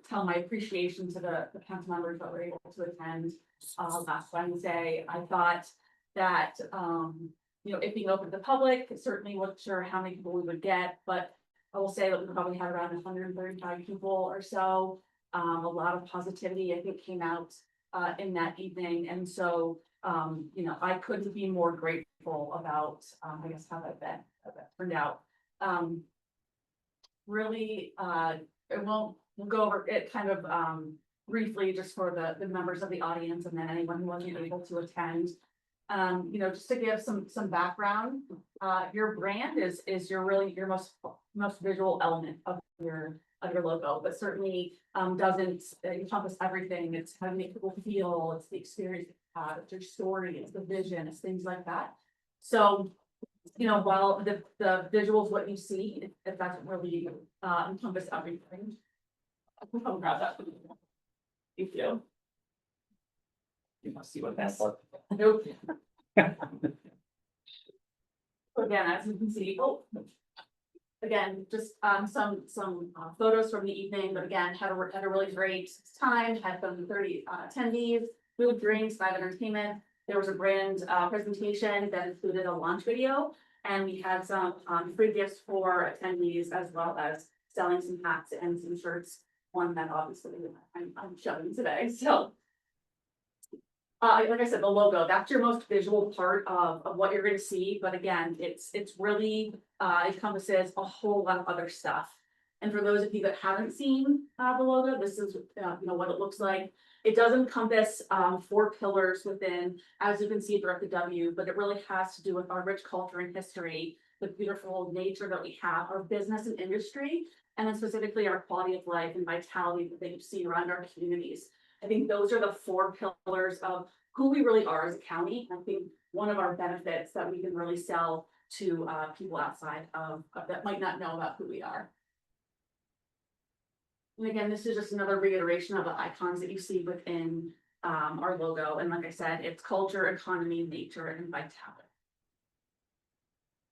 tell my appreciation to the council members that were able to attend last Wednesday. I thought that it being open to the public, certainly wasn't sure how many people we would get, but I will say that we probably had around 135 people or so. A lot of positivity, I think, came out in that evening, and so I couldn't be more grateful about I guess how that turned out. Really, we'll go over it kind of briefly just for the members of the audience and then anyone who wasn't able to attend. Just to give some background, your brand is your most visual element of your of your logo, but certainly doesn't encompass everything. It's how to make people feel, it's the experience, it's your story, it's the vision, it's things like that. So, you know, while the visuals, what you see, it doesn't really encompass everything. I'll grab that. Thank you. You must see what that's. Nope. Again, as you can see, again, just some photos from the evening, but again, had a really great time, had some 30 attendees, food, drinks, live entertainment. There was a brand presentation that included a launch video, and we had some free gifts for attendees, as well as selling some hats and some shirts. One that obviously I'm showing today, so. Like I said, the logo, that's your most visual part of what you're gonna see, but again, it's really encompasses a whole lot of other stuff. And for those of you that haven't seen the logo, this is you know what it looks like. It does encompass 4 pillars within, as you can see throughout the W, but it really has to do with our rich culture and history, the beautiful nature that we have, our business and industry, and then specifically our quality of life and vitality that you see around our communities. I think those are the 4 pillars of who we really are as a county. I think one of our benefits that we can really sell to people outside of that might not know about who we are. And again, this is just another reiteration of the icons that you see within our logo. And like I said, it's culture, economy, nature, and vitality.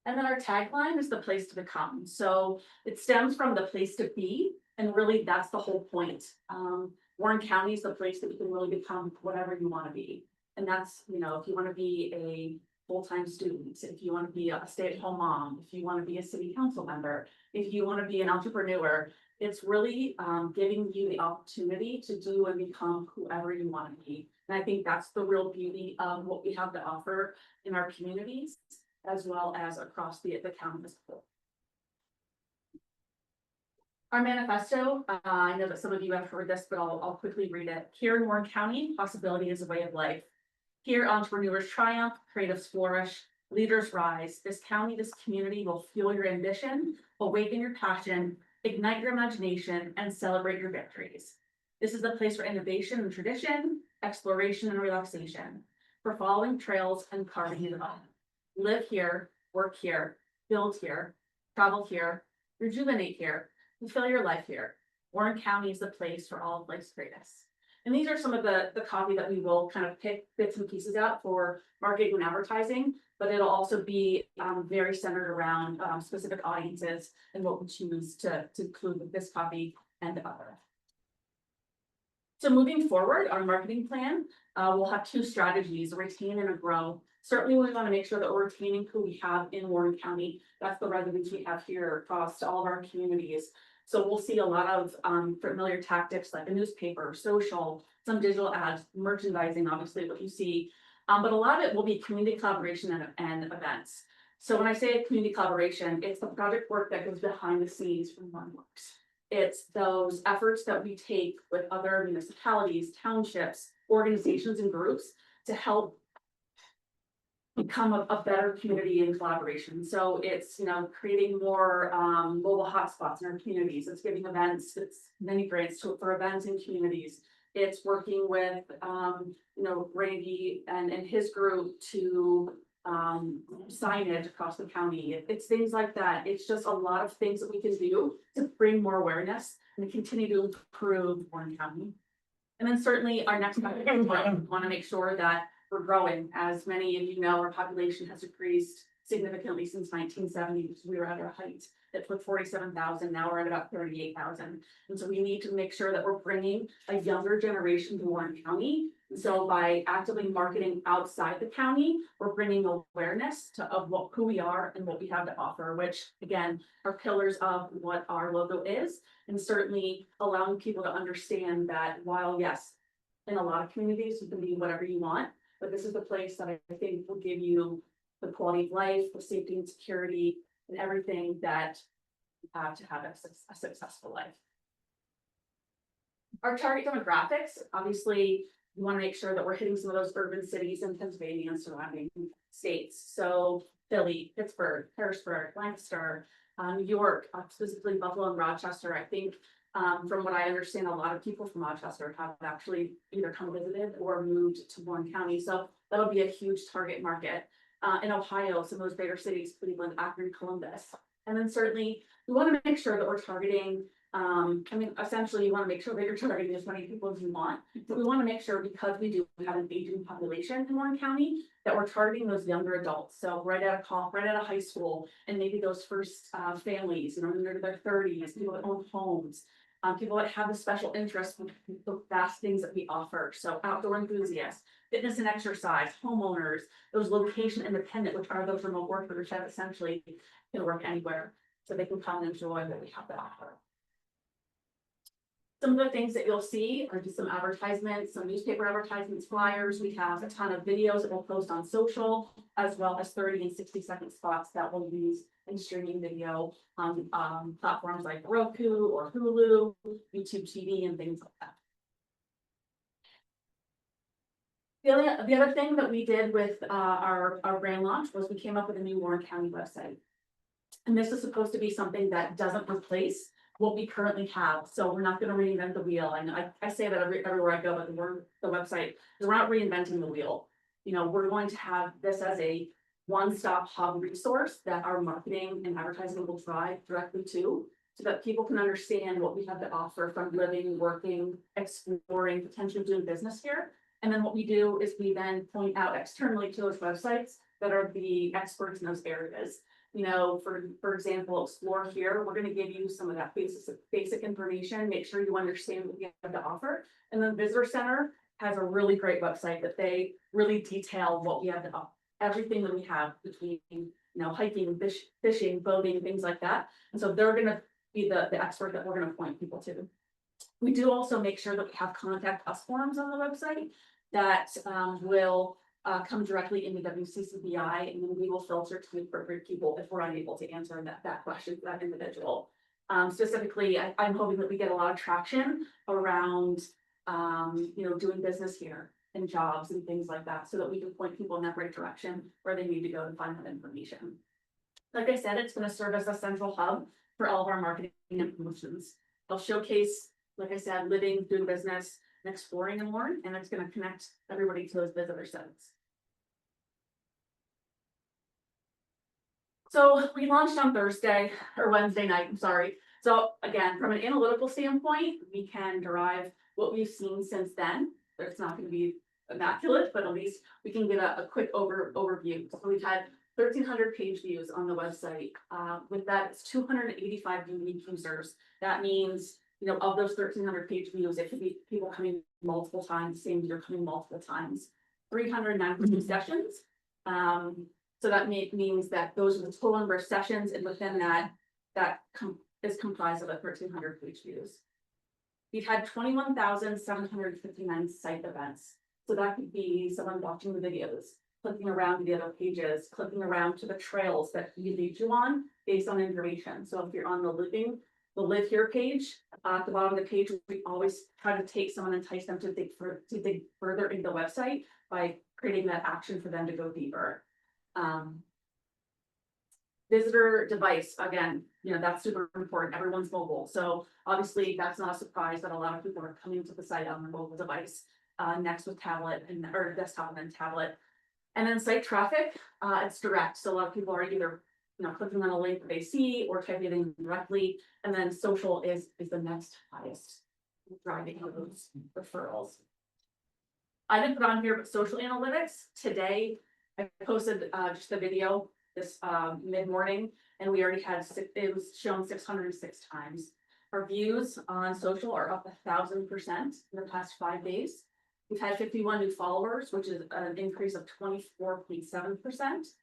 And then our tagline is the place to become. So it stems from the place to be, and really that's the whole point. Warren County is the place that you can really become whatever you want to be. And that's, you know, if you want to be a full-time student, if you want to be a stay-at-home mom, if you want to be a city council member, if you want to be an entrepreneur, it's really giving you the opportunity to do and become whoever you want to be. And I think that's the real beauty of what we have to offer in our communities, as well as across the county as a whole. Our manifesto, I know that some of you have heard this, but I'll quickly read it. Here in Warren County, possibility is a way of life. Here, entrepreneurs triumph, creatives flourish, leaders rise. This county, this community will fuel your ambition, awaken your passion, ignite your imagination, and celebrate your victories. This is the place for innovation and tradition, exploration and relaxation, for following trails and carving new life. Live here, work here, build here, travel here, rejuvenate here, fulfill your life here. Warren County is the place for all of life's greatest. And these are some of the copy that we will kind of pick bits and pieces out for marketing and advertising, but it'll also be very centered around specific audiences and what we choose to include with this copy and other. So moving forward, our marketing plan, we'll have 2 strategies, a retain and a grow. Certainly we want to make sure that we're retaining who we have in Warren County. That's the residents we have here across all of our communities. So we'll see a lot of familiar tactics like a newspaper, social, some digital ads, merchandising, obviously what you see. But a lot of it will be community collaboration and events. So when I say community collaboration, it's the project work that goes behind the scenes from Worx. It's those efforts that we take with other municipalities, townships, organizations, and groups to help become a better community in collaboration. So it's, you know, creating more mobile hotspots in our communities. It's giving events, it's many grants for events in communities. It's working with, you know, Randy and his group to signage across the county. It's things like that. It's just a lot of things that we can do to bring more awareness and continue to improve Warren County. And then certainly our next step, we want to make sure that we're growing. As many of you know, our population has decreased significantly since 1970, because we were at our height that put 47,000, now we're at about 38,000. And so we need to make sure that we're bringing a younger generation to Warren County. So by actively marketing outside the county, we're bringing awareness of who we are and what we have to offer, which again, are pillars of what our logo is, and certainly allowing people to understand that while yes, in a lot of communities, you can be whatever you want, but this is the place that I think will give you the quality of life, the safety and security, and everything that you have to have a successful life. Our target demographics, obviously, we want to make sure that we're hitting some of those urban cities in Pennsylvania and surrounding states. So Philly, Pittsburgh, Harrisburg, Lancaster, York, specifically Buffalo and Rochester, I think. From what I understand, a lot of people from Rochester have actually either come visited or moved to Warren County, so that'll be a huge target market. In Ohio, some of those bigger cities, Cleveland, Akron, Columbus. And then certainly, we want to make sure that we're targeting, essentially, you want to make sure that you're targeting as many people as you want. But we want to make sure, because we do have an aging population in Warren County, that we're targeting those younger adults. So right out of high school, and maybe those first families, under their 30s, people that own homes. People that have a special interest in the vast things that we offer. So outdoor enthusiasts, fitness and exercise, homeowners, those location independent, which are those remote workers that essentially can work anywhere. So they can come and enjoy what we have to offer. Some of the things that you'll see are just some advertisements, some newspaper advertisements, flyers. We have a ton of videos that we'll post on social, as well as 30 and 60-second spots that we'll use in streaming video on platforms like Roku or Hulu, YouTube TV, and things like that. The other thing that we did with our brand launch was we came up with a new Warren County website. And this is supposed to be something that doesn't replace what we currently have. So we're not going to reinvent the wheel. And I say that everywhere I go, but the website, we're not reinventing the wheel. We're going to have this as a one-stop hub resource that our marketing and advertising will drive directly to, so that people can understand what we have to offer from living, working, exploring, potentially doing business here. And then what we do is we then point out externally to those websites that are the experts in those areas. For example, Explore Here, we're going to give you some of that basic information, make sure you understand what we have to offer. And then Visitor Center has a really great website that they really detail what we have to offer, everything that we have between, hiking, fishing, boating, things like that. And so they're going to be the expert that we're going to point people to. We do also make sure that we have contact us forms on the website that will come directly into WCCBI, and then we will filter to the appropriate people if we're unable to answer that question for that individual. Specifically, I'm hoping that we get a lot of traction around, doing business here and jobs and things like that, so that we can point people in that right direction where they need to go to find that information. Like I said, it's going to serve as a central hub for all of our marketing and promotions. They'll showcase, like I said, living, doing business, and exploring in Warren, and it's going to connect everybody to those visitor sites. So we launched on Wednesday night, I'm sorry. So again, from an analytical standpoint, we can derive what we've seen since then. It's not going to be immaculate, but at least we can get a quick overview. So we've had 1,300 page views on the website. With that, it's 285 unique users. That means, of those 1,300 page views, it could be people coming multiple times, same user coming multiple times. 392 sessions. So that means that those are the total number of sessions, and within that is comprised of the 1,300 page views. We've had 21,759 site events. So that could be someone watching the videos, clicking around to the other pages, clicking around to the trails that we lead you on based on information. So if you're on the Live Here page, at the bottom of the page, we always try to take someone and entice them to dig further into the website by creating that action for them to go deeper. Visitor device, again, that's super important. Everyone's mobile. So obviously that's not a surprise that a lot of people are coming to the site on their mobile device, next with tablet or desktop and then tablet. And then site traffic, it's direct. So a lot of people are either clicking on a link that they see or typing it in directly. And then social is the next highest, driving those referrals. I didn't put on here, but social analytics today, I posted just a video this mid-morning, and we already had it was shown 606 times. Our views on social are up 1,000% in the past 5 days. We've had 51 new followers, which is an increase of 24.7%.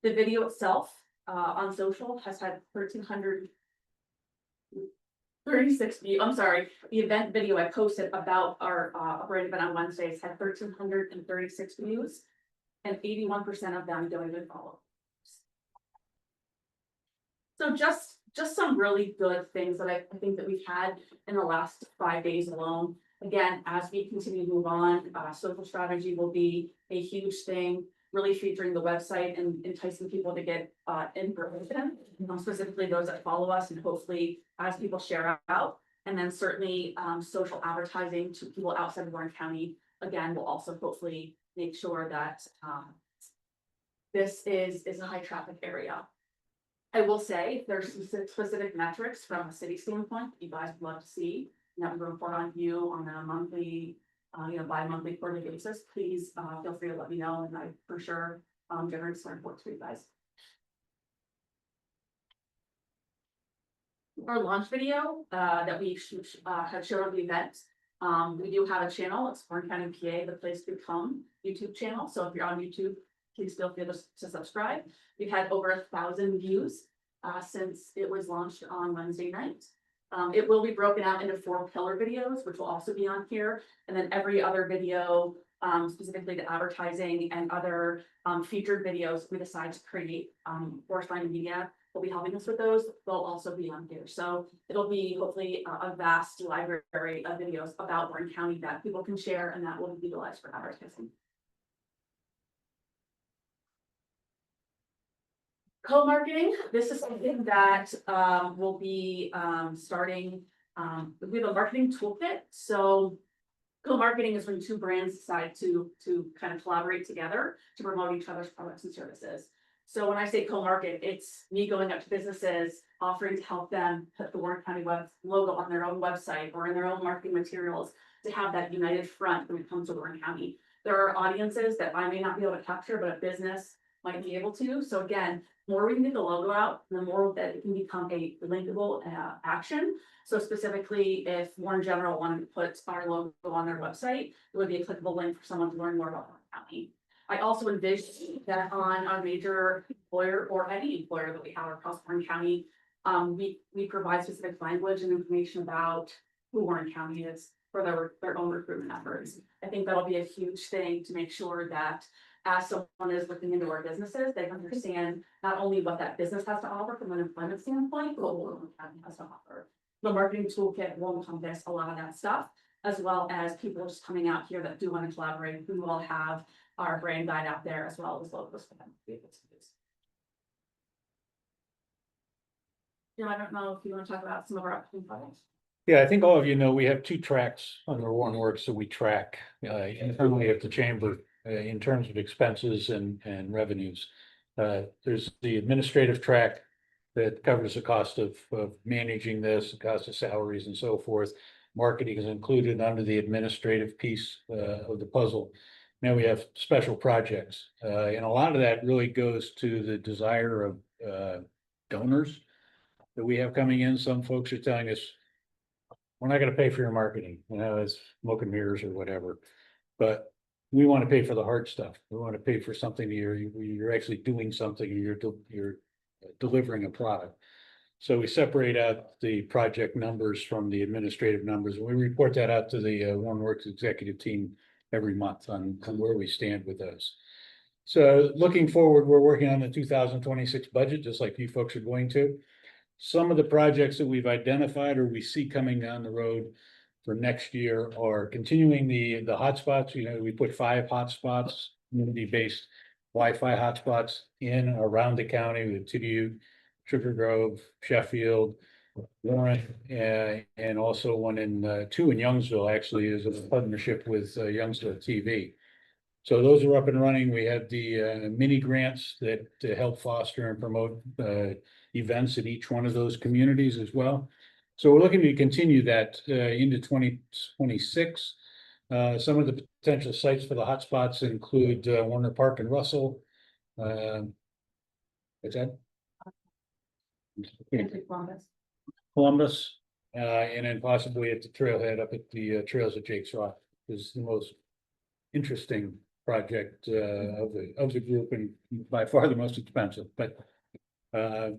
The video itself on social has had 1,336 views. I'm sorry, the event video I posted about our brand event on Wednesdays had 1,336 views, and 81% of them don't even follow. So just some really good things that I think that we've had in the last 5 days alone. Again, as we continue to move on, social strategy will be a huge thing. really featuring the website and enticing people to get information, specifically those that follow us, and hopefully as people share out. And then certainly social advertising to people outside of Warren County, again, will also hopefully make sure that this is a high traffic area. I will say there's some specific metrics from a city standpoint that you guys would love to see, and that we report on you on a monthly, bi-monthly, quarterly basis. Please feel free to let me know, and I for sure generate some reports for you guys. Our launch video that we have shown at the event. We do have a channel. It's Warren County PA, the place to come YouTube channel. So if you're on YouTube, please feel free to subscribe. We've had over 1,000 views since it was launched on Wednesday night. It will be broken out into 4 pillar videos, which will also be on here. And then every other video, specifically to advertising and other featured videos we decide to create, Correspondence Media will be helping us with those. They'll also be on here. So it'll be hopefully a vast library of videos about Warren County that people can share, and that will be utilized for advertising. Co-marketing, this is something that will be starting. We have a marketing toolkit. So co-marketing is when 2 brands decide to kind of collaborate together to promote each other's products and services. So when I say co-market, it's me going up to businesses, offering to help them put the Warren County logo on their own website or in their own marketing materials to have that united front when it comes to Warren County. There are audiences that I may not be able to capture, but a business might be able to. So again, the more we can get the logo out, the more that it can become a linkable action. So specifically, if Warren General wanted to put our logo on their website, it would be a clickable link for someone to learn more about Warren County. I also envision that on our major employer or any employer that we have across Warren County, we provide specific language and information about who Warren County is for their own recruitment efforts. I think that'll be a huge thing to make sure that as someone is looking into our businesses, they understand not only what that business has to offer from an employment standpoint, but what Warren County has to offer. The marketing toolkit will encompass a lot of that stuff, as well as people just coming out here that do want to collaborate. We will have our brand guide out there as well as logos for them to be able to use. Yeah, I don't know if you want to talk about some of our upcoming projects. Yeah, I think all of you know, we have 2 tracks under Warren Worx that we track internally at the chamber in terms of expenses and revenues. There's the administrative track that covers the cost of managing this, the cost of salaries and so forth. Marketing is included under the administrative piece of the puzzle. Now we have special projects, and a lot of that really goes to the desire of donors that we have coming in. Some folks are telling us, we're not going to pay for your marketing, it's smoke and mirrors or whatever, but we want to pay for the hard stuff. We want to pay for something you're actually doing something, you're delivering a product. So we separate out the project numbers from the administrative numbers, and we report that out to the Warren Worx executive team every month on where we stand with those. So looking forward, we're working on the 2026 budget, just like you folks are going to. Some of the projects that we've identified or we see coming down the road for next year are continuing the hotspots. We put 5 hotspots, community-based Wi-Fi hotspots in around the county with Tibutte, Sugar Grove, Sheffield, Warren, and also one in 2 in Youngsville, actually, is a partnership with Youngsville TV. So those are up and running. We have the mini grants that to help foster and promote events in each one of those communities as well. So we're looking to continue that into 2026. Some of the potential sites for the hotspots include Warner Park and Russell. What's that? Columbus, and then possibly at the trailhead up at the trails at Jake's Rock is the most interesting project of the group, and by far the most expensive. But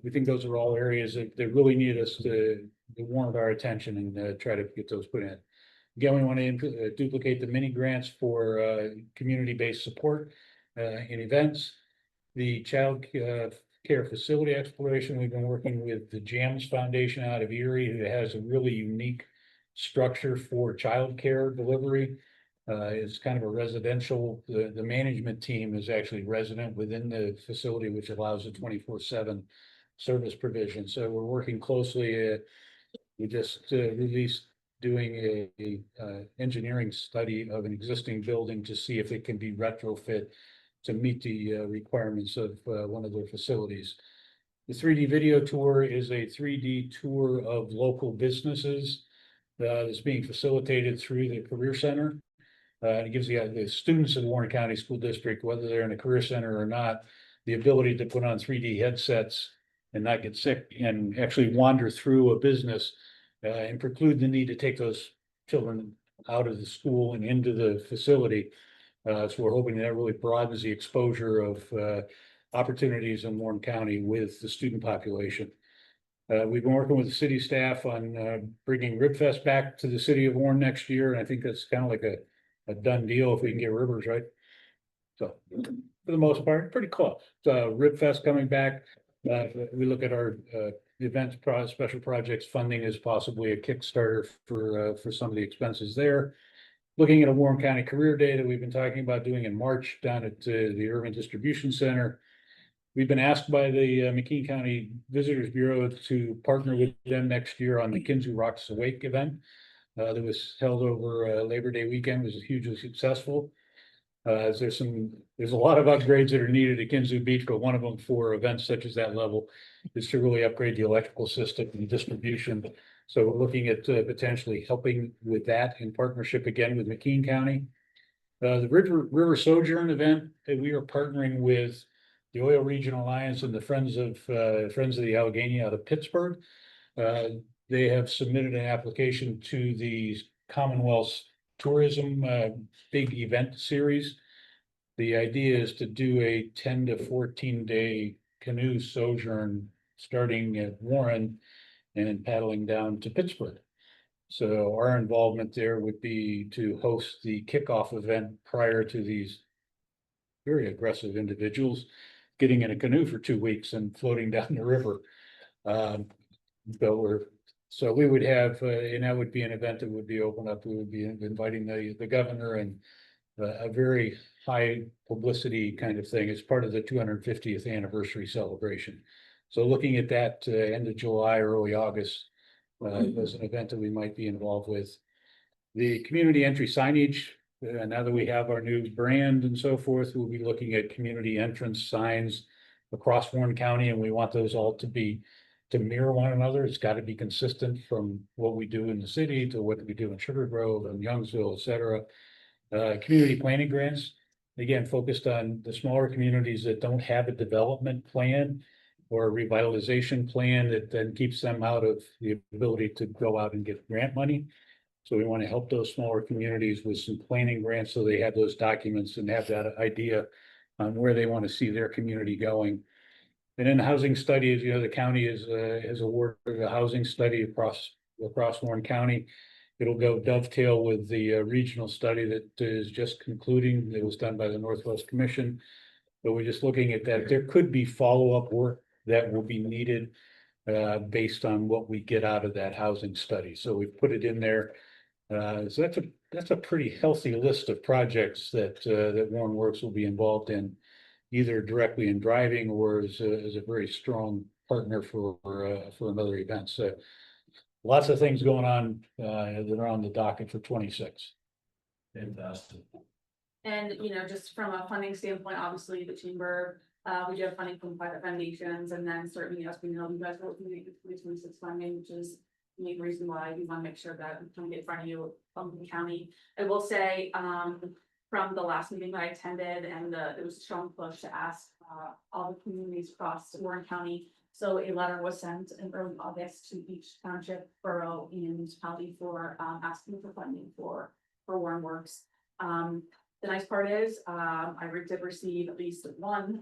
we think those are all areas that really need us to warrant our attention and try to get those put in. Again, we want to duplicate the mini grants for community-based support in events. The child care facility exploration, we've been working with the JAMS Foundation out of Erie, who has a really unique structure for child care delivery. It's kind of a residential, the management team is actually resident within the facility, which allows a 24/7 service provision. So we're working closely. We just released doing a engineering study of an existing building to see if it can be retrofit to meet the requirements of one of their facilities. The 3D video tour is a 3D tour of local businesses that's being facilitated through the Career Center. It gives the students of the Warren County School District, whether they're in a career center or not, the ability to put on 3D headsets and not get sick and actually wander through a business and preclude the need to take those children out of the school and into the facility. So we're hoping that really broadens the exposure of opportunities in Warren County with the student population. We've been working with the city staff on bringing Ribfest back to the city of Warren next year, and I think that's kind of like a done deal if we can get Rivers right. So for the most part, pretty close. Ribfest coming back. We look at our events, special projects funding as possibly a Kickstarter for some of the expenses there. Looking at a Warren County Career Day that we've been talking about doing in March down at the Urban Distribution Center. We've been asked by the McKean County Visitors Bureau to partner with them next year on the Kinzu Rocks Awake event. That was held over Labor Day weekend, was hugely successful. There's a lot of upgrades that are needed at Kinzu Beach, but one of them for events such as that level is to really upgrade the electrical system and distribution. So we're looking at potentially helping with that in partnership again with McKean County. The River Sojourn event that we are partnering with the Oil Region Alliance and the Friends of the Allegheny out of Pittsburgh. They have submitted an application to the Commonwealth's tourism big event series. The idea is to do a 10 to 14 day canoe sojourn starting at Warren and paddling down to Pittsburgh. So our involvement there would be to host the kickoff event prior to these very aggressive individuals getting in a canoe for 2 weeks and floating down the river. So we would have, and that would be an event that would be open up. We would be inviting the governor and a very high publicity kind of thing as part of the 250th anniversary celebration. So looking at that end of July, early August, as an event that we might be involved with. The community entry signage, now that we have our new brand and so forth, we'll be looking at community entrance signs across Warren County, and we want those all to mirror one another. It's got to be consistent from what we do in the city to what we do in Sugar Grove and Youngsville, et cetera. Community planning grants, again, focused on the smaller communities that don't have a development plan or a revitalization plan that then keeps them out of the ability to go out and get grant money. So we want to help those smaller communities with some planning grants so they have those documents and have that idea on where they want to see their community going. And in housing studies, the county has awarded a housing study across Warren County. It'll go dovetail with the regional study that is just concluding. It was done by the Northwest Commission. But we're just looking at that. There could be follow-up work that will be needed based on what we get out of that housing study. So we've put it in there. So that's a pretty healthy list of projects that Warren Worx will be involved in, either directly in driving or as a very strong partner for another event. So lots of things going on that are on the docket for 26. Fantastic. And, just from a funding standpoint, obviously the chamber, we do have funding from private foundations, and then certainly, as we know, you guys are looking at the 2026 funding, which is the main reason why we want to make sure that we can get in front of you from the county. I will say, from the last meeting that I attended, and it was a strong push to ask all the communities across Warren County. So a letter was sent in early August to each township, borough, and municipality for asking for funding for Warren Worx. The nice part is, I did receive at least one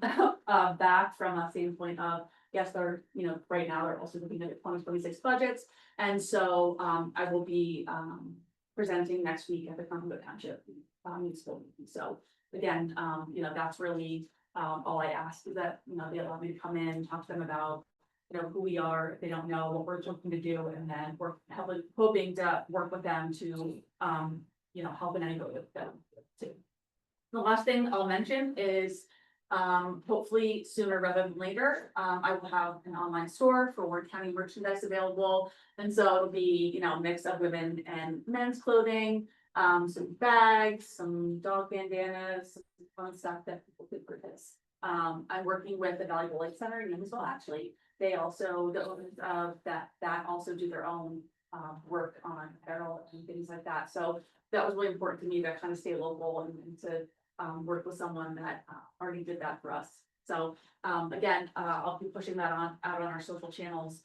back from a standpoint of, yes, they're, right now they're also looking at 2026 budgets. And so I will be presenting next week at the Cumberland Township municipal meeting. So again, that's really all I ask is that, they allow me to come in, talk to them about, who we are, if they don't know what we're looking to do, and then we're hoping to work with them to, help in any way with them too. The last thing I'll mention is, hopefully sooner rather than later, I will have an online store for Warren County merchandise available. And so it'll be, a mix of women and men's clothing, some bags, some dog bandanas, some fun stuff that people could purchase. I'm working with the Valuable Life Center in Youngsville, actually. They also, the owners of that also do their own work on apparel and things like that. So that was really important to me to kind of stay local and to work with someone that already did that for us. So again, I'll be pushing that out on our social channels.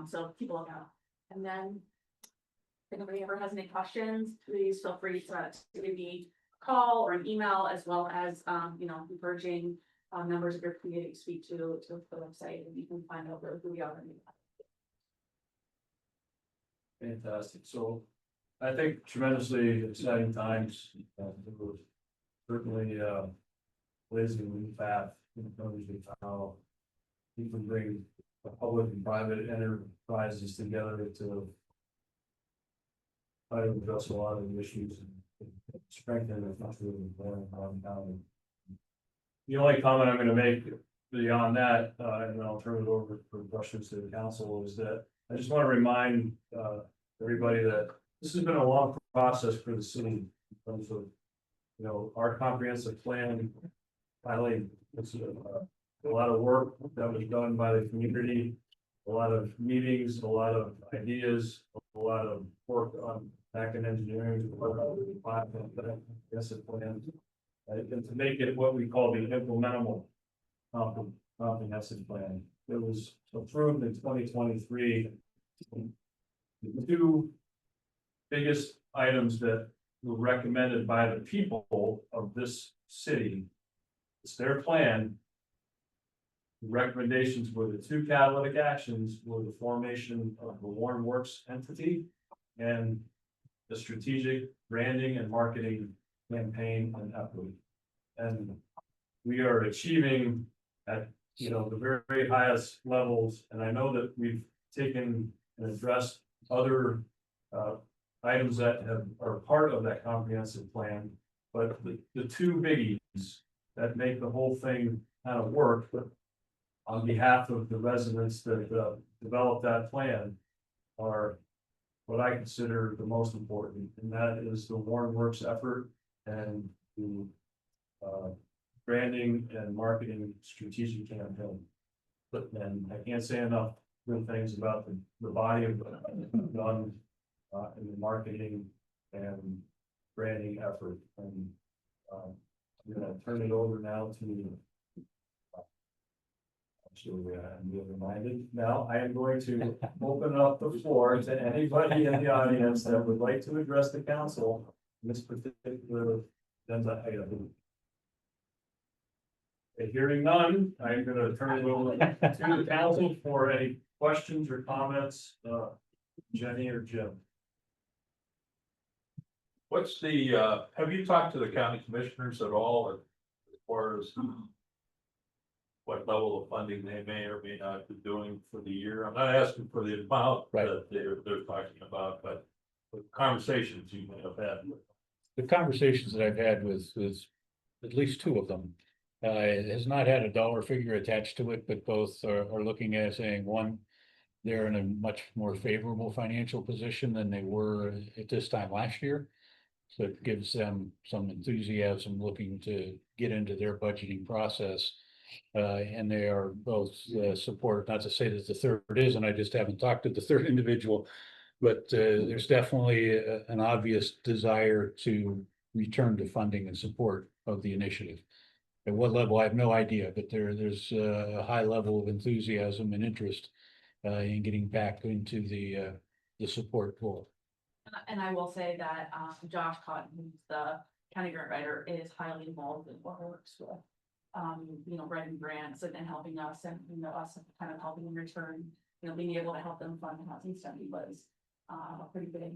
So keep a lookout. And then if anybody ever has any questions, please feel free to give me a call or an email, as well as encouraging members of your community to speak to the website, and you can find out who we are. Fantastic. So I think tremendously exciting times. Certainly, blazing a new path in terms of how you can bring the public and private enterprises together to try to address a lot of the issues and strengthen the country and county. The only comment I'm going to make beyond that, and then I'll turn it over for questions to the council, is that I just want to remind everybody that this has been a long process for the city in terms of, our comprehensive plan. Finally, it's a lot of work that was done by the community, a lot of meetings, a lot of ideas, a lot of work on back in engineering, plan, and to make it what we call the implementable comprehensive plan. It was approved in 2023. The two biggest items that were recommended by the people of this city, it's their plan. The recommendations were the two catalytic actions were the formation of the Worx entity and the strategic branding and marketing campaign and effort. And we are achieving at the very highest levels. And I know that we've taken and addressed other items that are part of that comprehensive plan, but the two biggies that make the whole thing kind of work on behalf of the residents that developed that plan are what I consider the most important, and that is the Worx effort and the branding and marketing strategic campaign. And I can't say enough good things about the body of done in the marketing and branding effort. And I'm gonna turn it over now to actually, I'm being reminded now, I am going to open up the floor to anybody in the audience that would like to address the council in this particular agenda item. Hearing none, I'm gonna turn it over to the council for any questions or comments, Jenny or Jim. What's the, have you talked to the county commissioners at all as far as what level of funding they may or may not be doing for the year? I'm not asking for the amount that they're talking about, but the conversations you may have had. The conversations that I've had with at least two of them, it has not had a dollar figure attached to it, but both are looking at saying, one, they're in a much more favorable financial position than they were at this time last year. So it gives them some enthusiasm looking to get into their budgeting process. And they are both support, not to say that the third isn't, I just haven't talked to the third individual, but there's definitely an obvious desire to return to funding and support of the initiative. At what level, I have no idea, but there's a high level of enthusiasm and interest in getting back into the support pool. And I will say that Josh Cotton, who's the county grant writer, is highly involved in what Worx with. Writing grants and helping us, and us kind of helping in return, being able to help them fund the housing study was a pretty big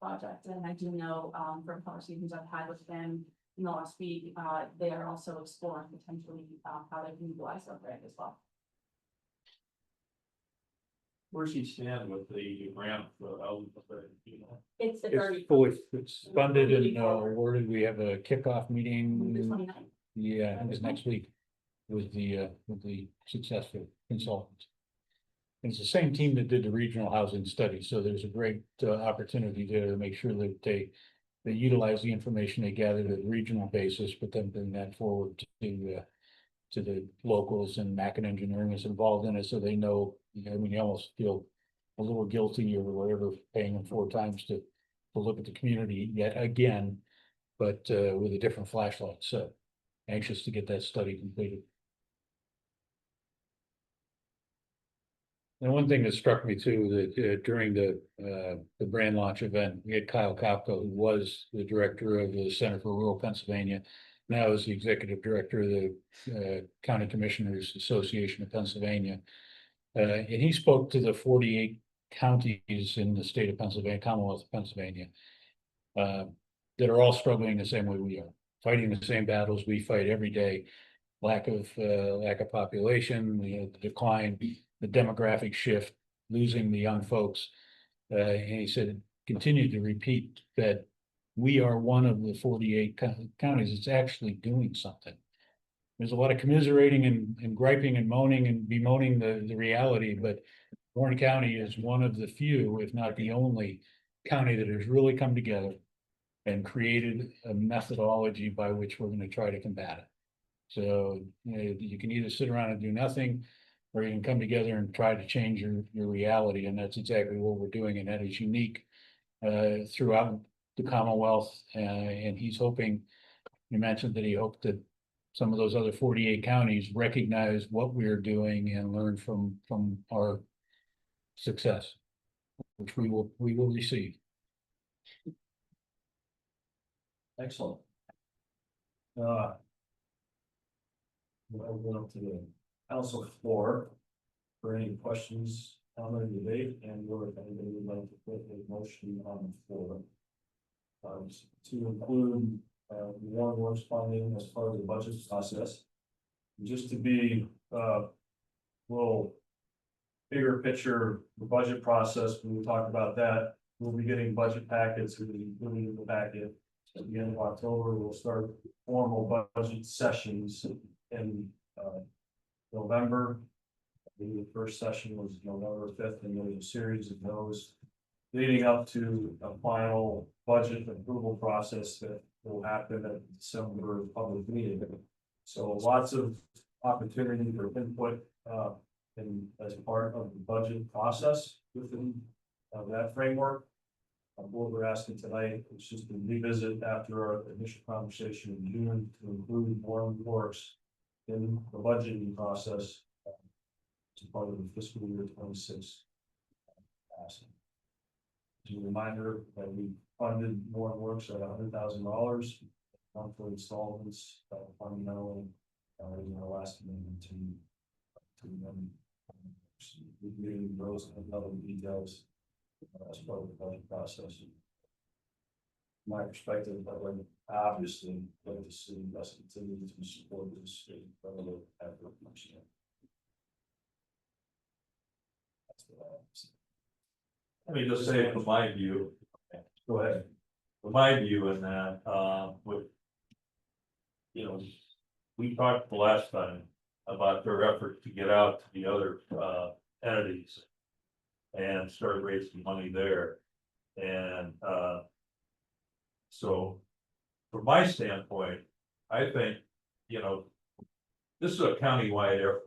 project. And I do know from conversations I've had with them in the last week, they are also exploring potentially how they can utilize that grant as well. Where's he stand with the grant for, you know? It's It's fully, it's funded and awarded. We have a kickoff meeting. Yeah, it was next week with the successful consultants. It's the same team that did the regional housing study, so there's a great opportunity there to make sure that they utilize the information they gathered at a regional basis, but then bring that forward to the locals, and Mac and Engineering is involved in it, so they know, I mean, you almost feel a little guilty or whatever, paying them 4 times to look at the community yet again, but with a different flashlight, so anxious to get that study completed. And one thing that struck me too, that during the brand launch event, we had Kyle Kopka, who was the director of the Center for Rural Pennsylvania, now is the executive director of the County Commissioners Association of Pennsylvania. And he spoke to the 48 counties in the state of Pennsylvania, Commonwealth of Pennsylvania, that are all struggling the same way we are, fighting the same battles we fight every day. Lack of population, the decline, the demographic shift, losing the young folks. And he said, continue to repeat that we are one of the 48 counties that's actually doing something. There's a lot of commiserating and griping and moaning and bemoaning the reality, but Warren County is one of the few, if not the only county that has really come together and created a methodology by which we're going to try to combat it. So you can either sit around and do nothing, or you can come together and try to change your reality. And that's exactly what we're doing. And that is unique throughout the Commonwealth. And he's hoping, you mentioned that he hoped that some of those other 48 counties recognize what we're doing and learn from our success, which we will receive. Excellent. We'll open up to the council floor for any questions, comment, debate, and or if anybody would like to put a motion on the floor. To include Warren Works funding as part of the budget process. Just to be little bigger picture, the budget process, when we talk about that, we'll be getting budget packets, we'll be including in the packet. At the end of October, we'll start formal budget sessions in November. The first session was November 5th, and there's a series of those leading up to a final budget approval process that will happen at the December public meeting. So lots of opportunity for input as part of the budget process within that framework. What we're asking tonight is just to revisit after our initial conversation in June to include more Worx in the budgeting process as part of the fiscal year 26. As a reminder that we funded more Worx at $100,000 monthly installments, fundamentally, in our last amendment to them. We gave those and other details as part of the budget process. My perspective, I would obviously like to see us continue to support this state federal effort next year. That's what I have to say. Let me just say from my view, Go ahead. from my view in that, with, you know, we talked the last time about their effort to get out to the other entities and start raising money there. And so from my standpoint, I think, you know, this is a countywide effort.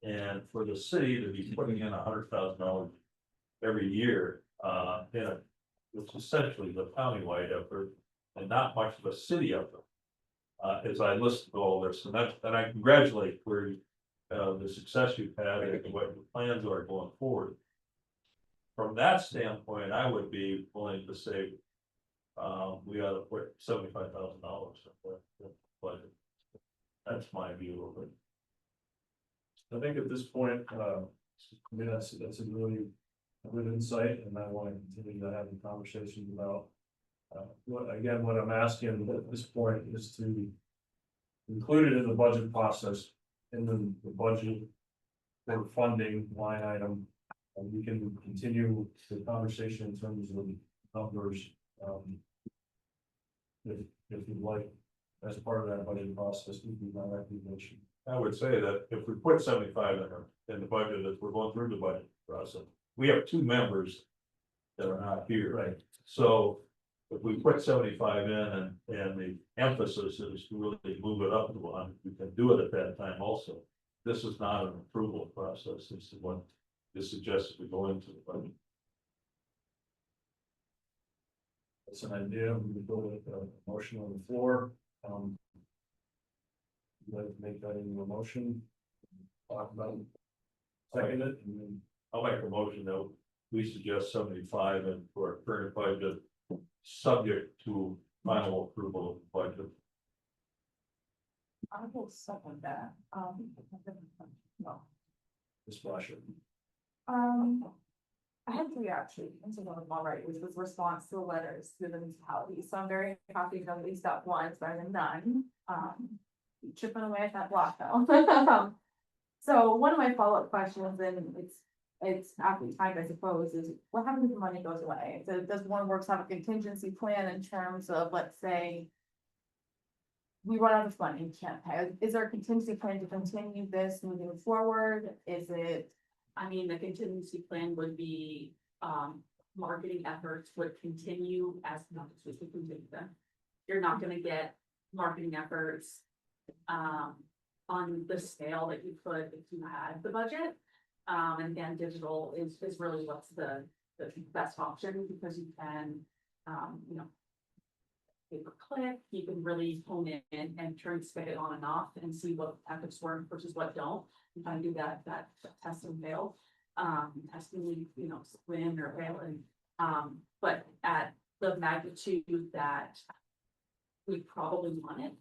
And for the city to be putting in $100,000 every year, which is essentially the countywide effort and not much of a city effort. As I listed all this, and I congratulate for the success you've had and what your plans are going forward. From that standpoint, I would be willing to say, we ought to put $75,000 in the budget. That's my view of it. I think at this point, I mean, that's a really good insight, and I want to continue to have the conversations about what I'm asking at this point is to include it in the budget process, in the budget for funding line item, And we can continue the conversation in terms of numbers, if you'd like, as part of that budget process, would be my recommendation. I would say that if we put 75 in the budget, as we're going through the budget process, we have 2 members that are not here. Right. So if we put 75 in and the emphasis is to really move it up to 100, we can do it at that time also. This is not an approval process. This is what is suggested to go into the budget. That's an idea. We can go with a motion on the floor. You'd like to make that into a motion? Talk about it. Second it, and then I'll make a motion that we suggest 75 and for our current budget, subject to final approval of the budget. I will second that, no. Ms. Flasher. I had 3 actually, this is all right, which was response to the letters to the municipality, so I'm very happy to at least that one, it's better than none. Chipping away at that block though. So one of my follow-up questions, and it's aptly timed, I suppose, is what happens if the money goes away? So does Worx have a contingency plan in terms of, let's say, we run out of money and can't pay? Is there a contingency plan to continue this moving forward? Is it? I mean, the contingency plan would be, marketing efforts would continue as not to continue them. You're not gonna get marketing efforts, on the scale that you could if you had the budget. And again, digital is really what's the best option because you can, you know, pay per click, you can really hone in and turn spigot on and off and see what efforts work versus what don't. You kind of do that test and fail, testing, you know, win or fail, and but at the magnitude that we probably want it.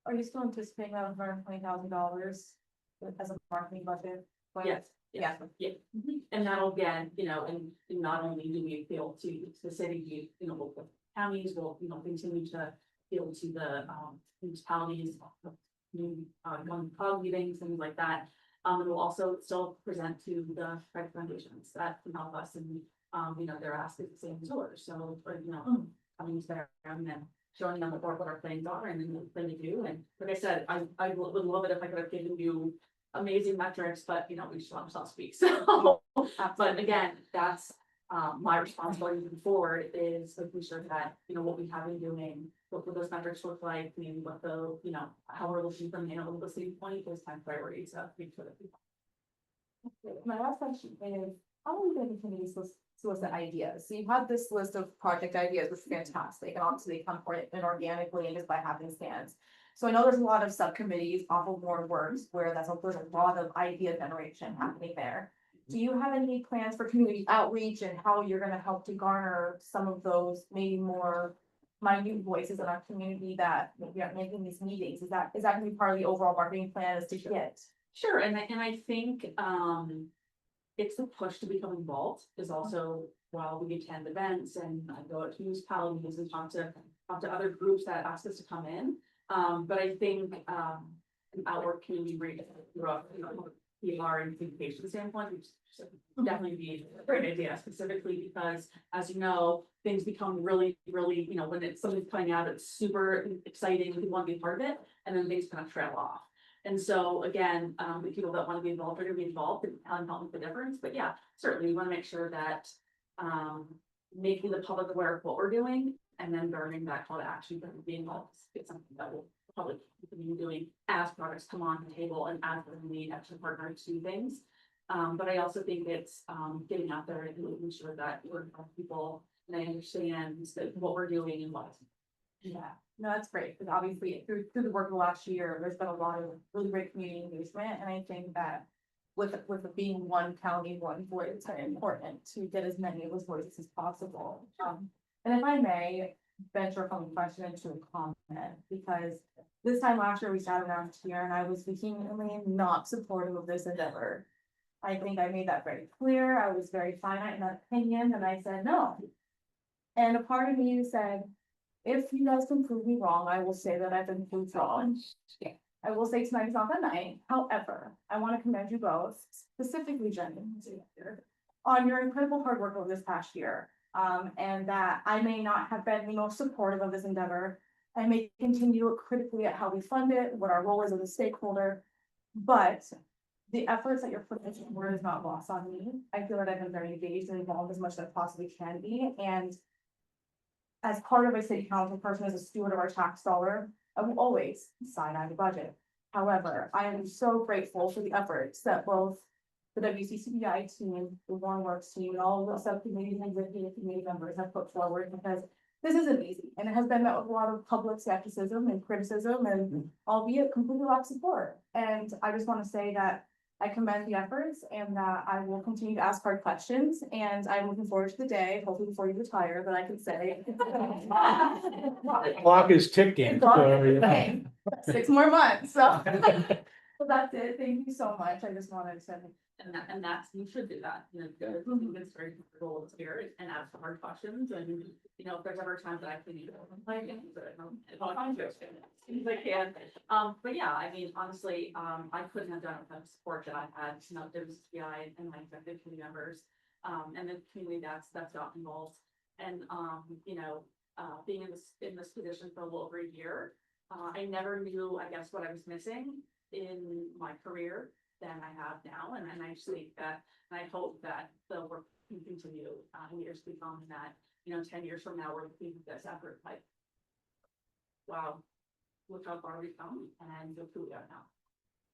Are you still anticipating about $120,000 as a marketing budget? Yes, yeah. And that'll again, you know, and not only do we appeal to the city, you know, local counties will, you know, continue to appeal to the municipalities, going to meetings, things like that. And we'll also still present to the private foundations that can help us, and you know, they're asked the same as ours, so, you know, coming to them and then showing them what our plans are and then what they do. And like I said, I would love it if I could have given you amazing metrics, but you know, we just want ourselves to speak. So, but again, that's my responsibility moving forward is making sure that, you know, what we have been doing, what those metrics look like, maybe what the, you know, how we're looking from an analytical standpoint, those kind of priorities of make sure that people. My last question is, how are we going to continue to solicit ideas? So you have this list of project ideas, which is fantastic, and obviously they come for it organically and just by happenstance. So I know there's a lot of subcommittees off of Worx where there's a lot of idea generation happening there. Do you have any plans for community outreach and how you're gonna help to garner some of those maybe more minute voices in our community that maybe aren't making these meetings? Is that gonna be part of the overall marketing plan is to get? Sure, and I think it's the push to become involved is also while we attend events and I go out to municipalities and talk to other groups that ask us to come in. But I think an outward community reach throughout, you know, PR and communication standpoint, which should definitely be a great idea, specifically because, as you know, things become really, you know, when it's something's coming out, it's super exciting, we want to be a part of it, and then things kind of trail off. And so again, the people that want to be involved are going to be involved and help make the difference. But yeah, certainly we want to make sure that making the public aware of what we're doing and then garnering that call to action for being involved is something that will probably continue doing as products come on the table and as we need extra partners to do things. But I also think it's getting out there and making sure that we're people and they understand that what we're doing and what. Yeah, no, that's great, because obviously through the work of the last year, there's been a lot of really great community engagement, and I think that with it being one county, one voice, it's very important to get as many of those voices as possible. And if I may venture from a question into a comment, because this time last year we sat around here and I was vehemently not supportive of this endeavor. I think I made that very clear. I was very finite in that opinion, and I said no. And a part of me said, if you guys can prove me wrong, I will say that I've been proved wrong. I will say tonight is not the night, however, I want to commend you both, specifically Jen, on your incredible hard work over this past year. And that I may not have been the most supportive of this endeavor. I may continue to look critically at how we fund it, what our role is as a stakeholder. But the efforts that you're putting forward is not lost on me. I feel that I've been very engaged and involved as much as I possibly can be, and as part of a city council person, as a steward of our tax dollar, I will always side eye the budget. However, I am so grateful for the efforts that both the WCCBI team, the Worx team, and all of the subcommittees and executive committee members have put forward, because this isn't easy, and it has been met with a lot of public skepticism and criticism, and albeit completely lack support. And I just want to say that I commend the efforts, and that I will continue to ask hard questions, and I'm looking forward to the day, hopefully before you retire, that I can say. Clock is ticking. It's all right. 6 more months, so. So that's it, thank you so much, I just wanted to. And that's, you should do that, you know, I think it's very comfortable with spirit and ask the hard questions, and, you know, if there's ever times that I can, like, I'll find you as soon as I can. But yeah, I mean, honestly, I couldn't have done it without the support that I had, you know, WCI and my executive committee members, and the community that's got involved. And, you know, being in this position for a little over a year, I never knew, I guess, what I was missing in my career than I have now, and I just think that, and I hope that the work can continue in years to come, and that, you know, 10 years from now, we're looking at this effort like, wow, look how far we've come, and look who we are now.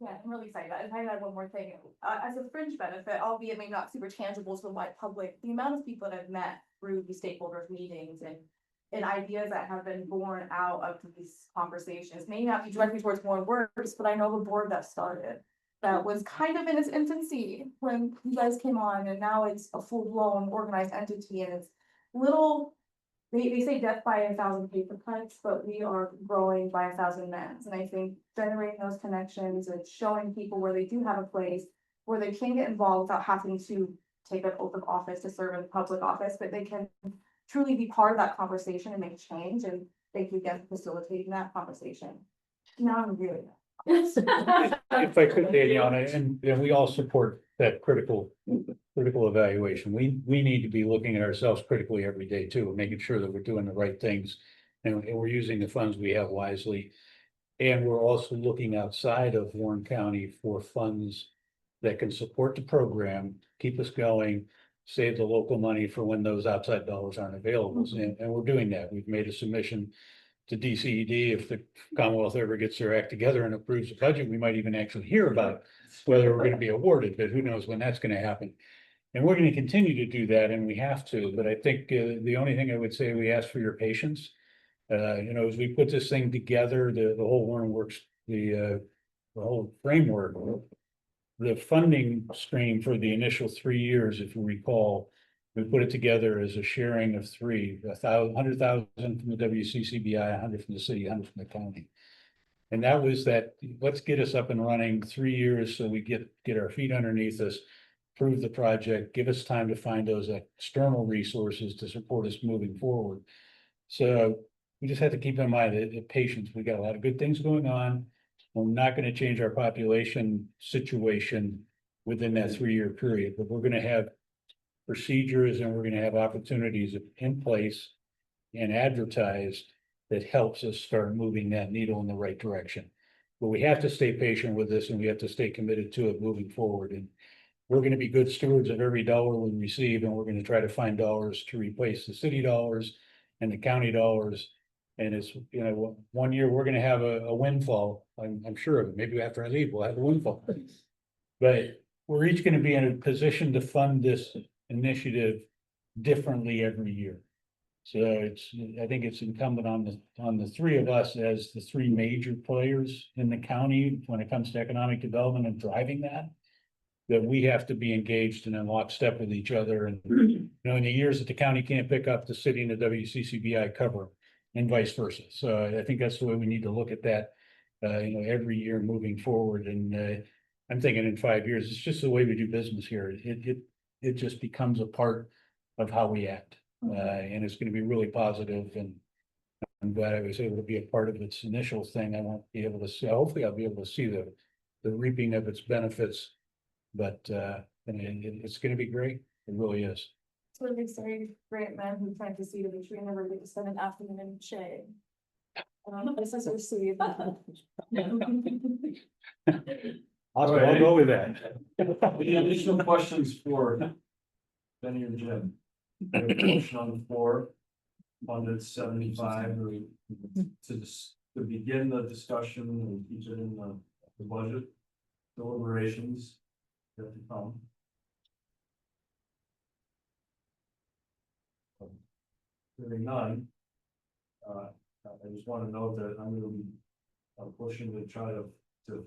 Yeah, I'm really excited. If I had one more thing, as a fringe benefit, albeit maybe not super tangible to the wide public, the amount of people that I've met through the stakeholders meetings and ideas that have been born out of these conversations may not be directly towards more words, but I know the board that started. That was kind of in its infancy when you guys came on, and now it's a full-blown organized entity, and it's little, they say death by 1,000 paper cuts, but we are growing by 1,000 mans. And I think generating those connections and showing people where they do have a place, where they can get involved without having to take an oath of office to serve in public office, but they can truly be part of that conversation and make change. And thank you again for facilitating that conversation. Now I'm really. If I could, Daniela, and we all support that critical evaluation. We need to be looking at ourselves critically every day too, and making sure that we're doing the right things. And we're using the funds we have wisely. And we're also looking outside of Warren County for funds that can support the program, keep us going, save the local money for when those outside dollars aren't available. And we're doing that. We've made a submission to DCED. If the Commonwealth ever gets their act together and approves the budget, we might even actually hear about whether we're going to be awarded, but who knows when that's going to happen. And we're going to continue to do that, and we have to. But I think the only thing I would say, we ask for your patience. You know, as we put this thing together, the whole Worx, the whole framework, the funding stream for the initial 3 years, if you recall, we put it together as a sharing of 100,000 from the WCCBI, 100 from the city, 100 from the county. And that was that, let's get us up and running 3 years so we get our feet underneath us, prove the project, give us time to find those external resources to support us moving forward. So we just have to keep in mind that patience. We got a lot of good things going on. We're not going to change our population situation within that 3-year period, but we're going to have procedures, and we're going to have opportunities in place and advertised that helps us start moving that needle in the right direction. But we have to stay patient with this, and we have to stay committed to it moving forward. And we're going to be good stewards of every dollar we receive, and we're going to try to find dollars to replace the city dollars and the county dollars. And it's, you know, 1 year we're going to have a windfall. I'm sure of it. Maybe after I leave, we'll have a windfall. But we're each going to be in a position to fund this initiative differently every year. So I think it's incumbent on the three of us as the three major players in the county when it comes to economic development and driving that we have to be engaged and in lockstep with each other. And, you know, in the years that the county can't pick up, the city and the WCCBI cover, and vice versa. So I think that's the way we need to look at that, you know, every year moving forward. And I'm thinking in 5 years, it's just the way we do business here. It just becomes a part of how we act. And it's going to be really positive, and I'm glad I was able to be a part of its initial thing. I won't be able to see, hopefully I'll be able to see the reaping of its benefits. But, and it's gonna be great. It really is. So they say, great man who plant the seed of a tree never get to spend an afternoon in the shade. This is so sweet. I'll go with that. Any additional questions for Benny or Jim? We have a motion on the floor. Funded 75 to begin the discussion and teach it in the budget deliberations. Yet to come. Hearing none. I just want to note that I'm gonna be pushing to try to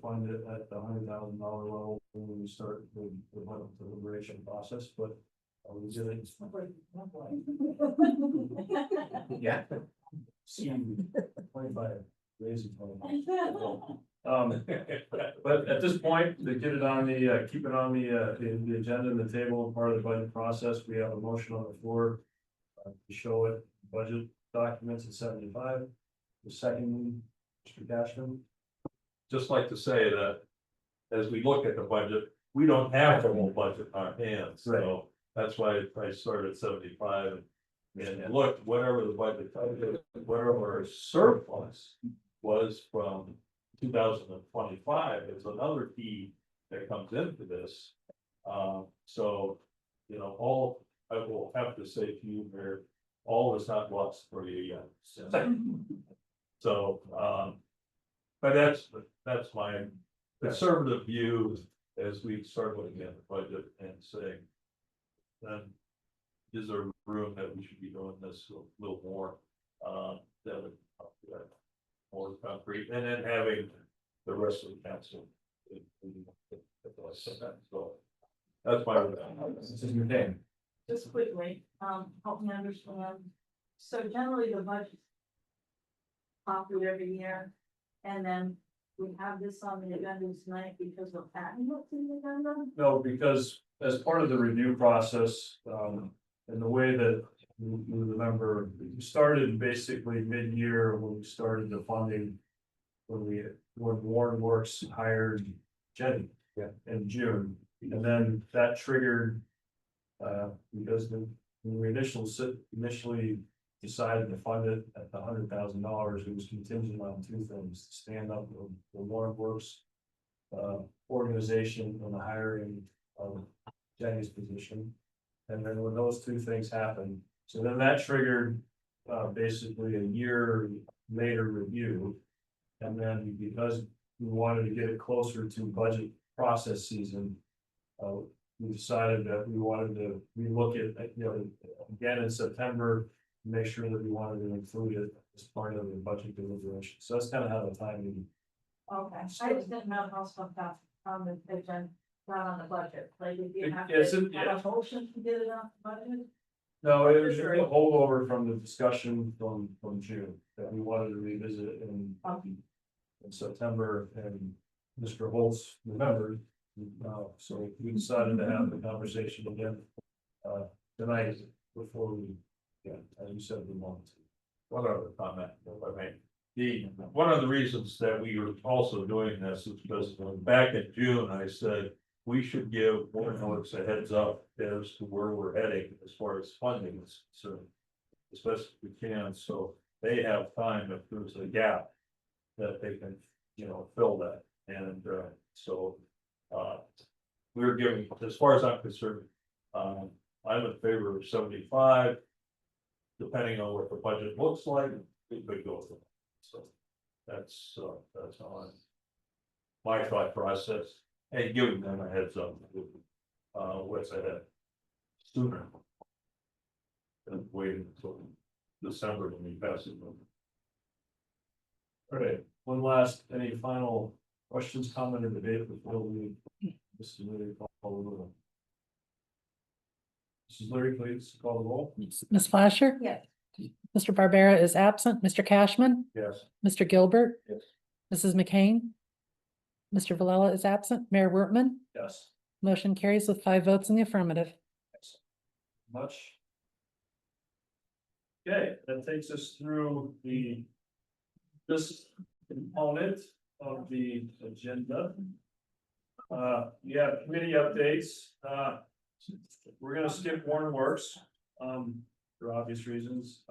fund it at the $100,000 level when we start the budget deliberation process, but. We did it. Yeah. See, 25, raising 25. But at this point, to get it on the, keep it on the agenda and the table, part of the budget process, we have a motion on the floor. To show it, budget documents at 75. The second, Mr. Cashman. Just like to say that as we look at the budget, we don't have the whole budget in our hands, so that's why I started at 75. And look, whatever the budget, whatever our surplus was from 2025 is another key that comes into this. So, you know, all I will have to say to you, Mayor, all is not lost for you yet. So, but that's my conservative view as we start looking at the budget and saying, then is there room that we should be doing this a little more, that would more concrete, and then having the rest of the council. So that's my. This is your name. Just quickly, help me understand. So generally the budget copied every year, and then we have this on the agenda tonight because of adding what's in the agenda. No, because as part of the review process, and the way that you remember, we started basically mid-year when we started the funding. When Worx hired Jenny in June, and then that triggered. Because when we initially decided to fund it at the $100,000, it was contingent on two things: to stand up the Worx organization and the hiring of Jenny's position. And then when those two things happened, so then that triggered basically a year later review. And then because we wanted to get it closer to budget process season, we decided that we wanted to relook at, you know, again in September, make sure that we wanted to include it as part of the budget deliberation. So that's kind of how the timing. Okay, I just didn't know how stuff got on the agenda, not on the budget, like if you have Yes, to have a motion to get it on the budget. No, it was a holdover from the discussion from June that we wanted to revisit in September, and Mr. Holtz remembered. So we decided to have the conversation again tonight before we, as you said, we wanted to. One other comment, if I may. One of the reasons that we were also doing this is because back in June, I said we should give Worx a heads up as to where we're heading as far as funding is concerned. As best as we can, so they have time if there's a gap that they can, you know, fill that. And so we're giving, as far as I'm concerned, I'm in favor of 75. Depending on what the budget looks like, we could go for that. So that's on my thought process, and giving them a heads up what's ahead sooner than waiting until December when we pass it. All right, one last, any final questions, comment, or debate before we, Mrs. Leary, call the roll? Mrs. Leary, please call the roll. Ms. Fleischer? Yes. Mr. Barbera is absent. Mr. Cashman? Yes. Mr. Gilbert? Yes. Mrs. McCain? Mr. Valella is absent. Mayor Wortman? Yes. Motion carries with 5 votes in the affirmative. Much. Okay, that takes us through this component of the agenda. Yeah, committee updates, we're gonna skip Worx, for obvious reasons,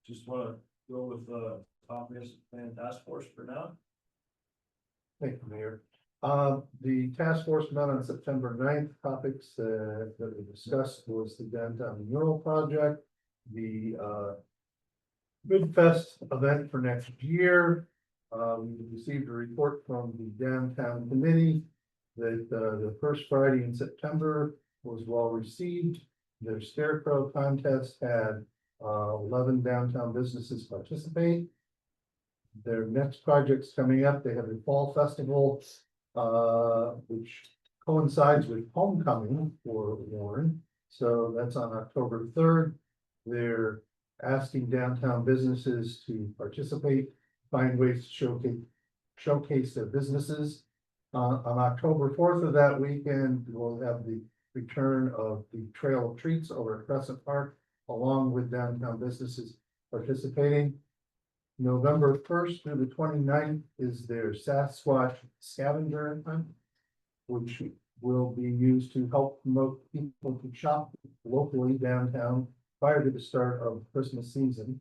just wanna go with the comprehensive plan task force for now. Thank you, Mayor. The task force met on September 9th. Topics that we discussed was the downtown mural project, the Midfest event for next year. We received a report from the downtown committee that the first Friday in September was well received. Their scarecrow contest had 11 downtown businesses participate. Their next project's coming up. They have a fall festival, which coincides with homecoming for Warren. So that's on October 3rd. They're asking downtown businesses to participate, find ways to showcase their businesses. On October 4th of that weekend, we'll have the return of the Trail of Treats over at Crescent Park, along with downtown businesses participating. November 1st through the 29th is their Sasquatch scavenger hunt, which will be used to help promote people to shop locally downtown prior to the start of Christmas season.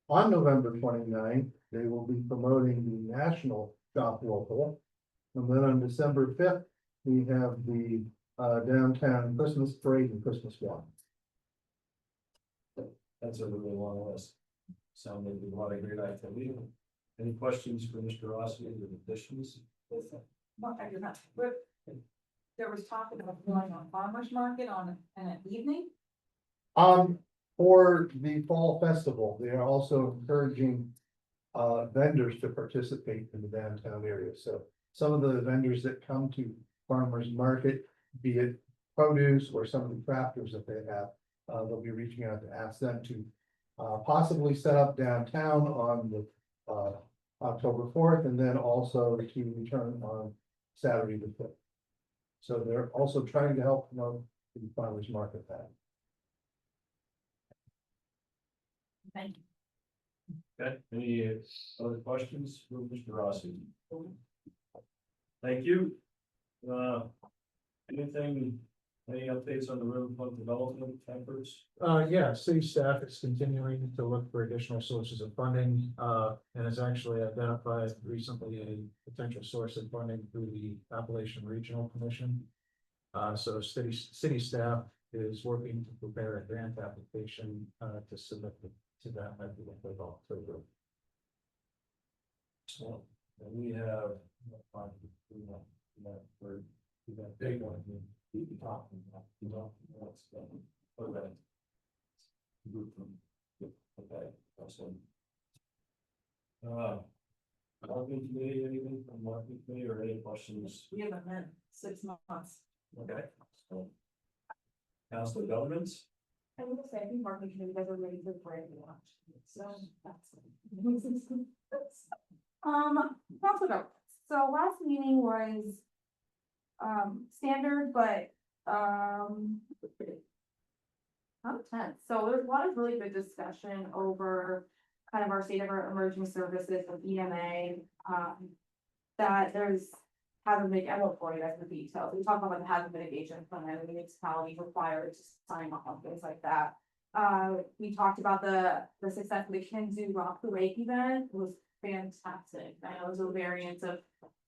On November 29th, they will be promoting the National Shop Local. And then on December 5th, we have the downtown Christmas parade and Christmas walk. That's a really long list. Sounded like a lot of great activity. Any questions for Mr. Rossi or additions? There was talk about going on farmer's market on an evening. For the fall festival, they are also encouraging vendors to participate in the downtown area. So some of the vendors that come to farmers market, be it produce or some of the crafters that they have, they'll be reaching out to ask them to possibly set up downtown on the October 4th, and then also to return on Saturday the 5th. So they're also trying to help promote the farmers market that. Thank you. Okay, any other questions for Mr. Rossi? Thank you. Anything, any updates on the riverfront development efforts? Yeah, city staff is continuing to look for additional sources of funding, and has actually identified recently a potential source of funding through the Appalachian Regional Commission. So city staff is working to prepare a grant application, to submit to that at the end of October. So, and we have that big one. We've been talking about, okay. Group from, okay, awesome. Marketing committee, anything from marketing committee or any questions? We haven't met 6 months. Okay. So, Council of Governments. I will say, I think marketing committee guys are ready for the brand launch. So that's. Council governments. So last meeting was standard, but not tense. So there's a lot of really good discussion over kind of our state of our emerging services with EMA. That there's hazard mitigation. I won't bore you guys with the details. We talked about the hazard mitigation plan, the municipality required to sign off, things like that. We talked about the success of the Kinzu Rock the Lake event. It was fantastic. I know it was a variance of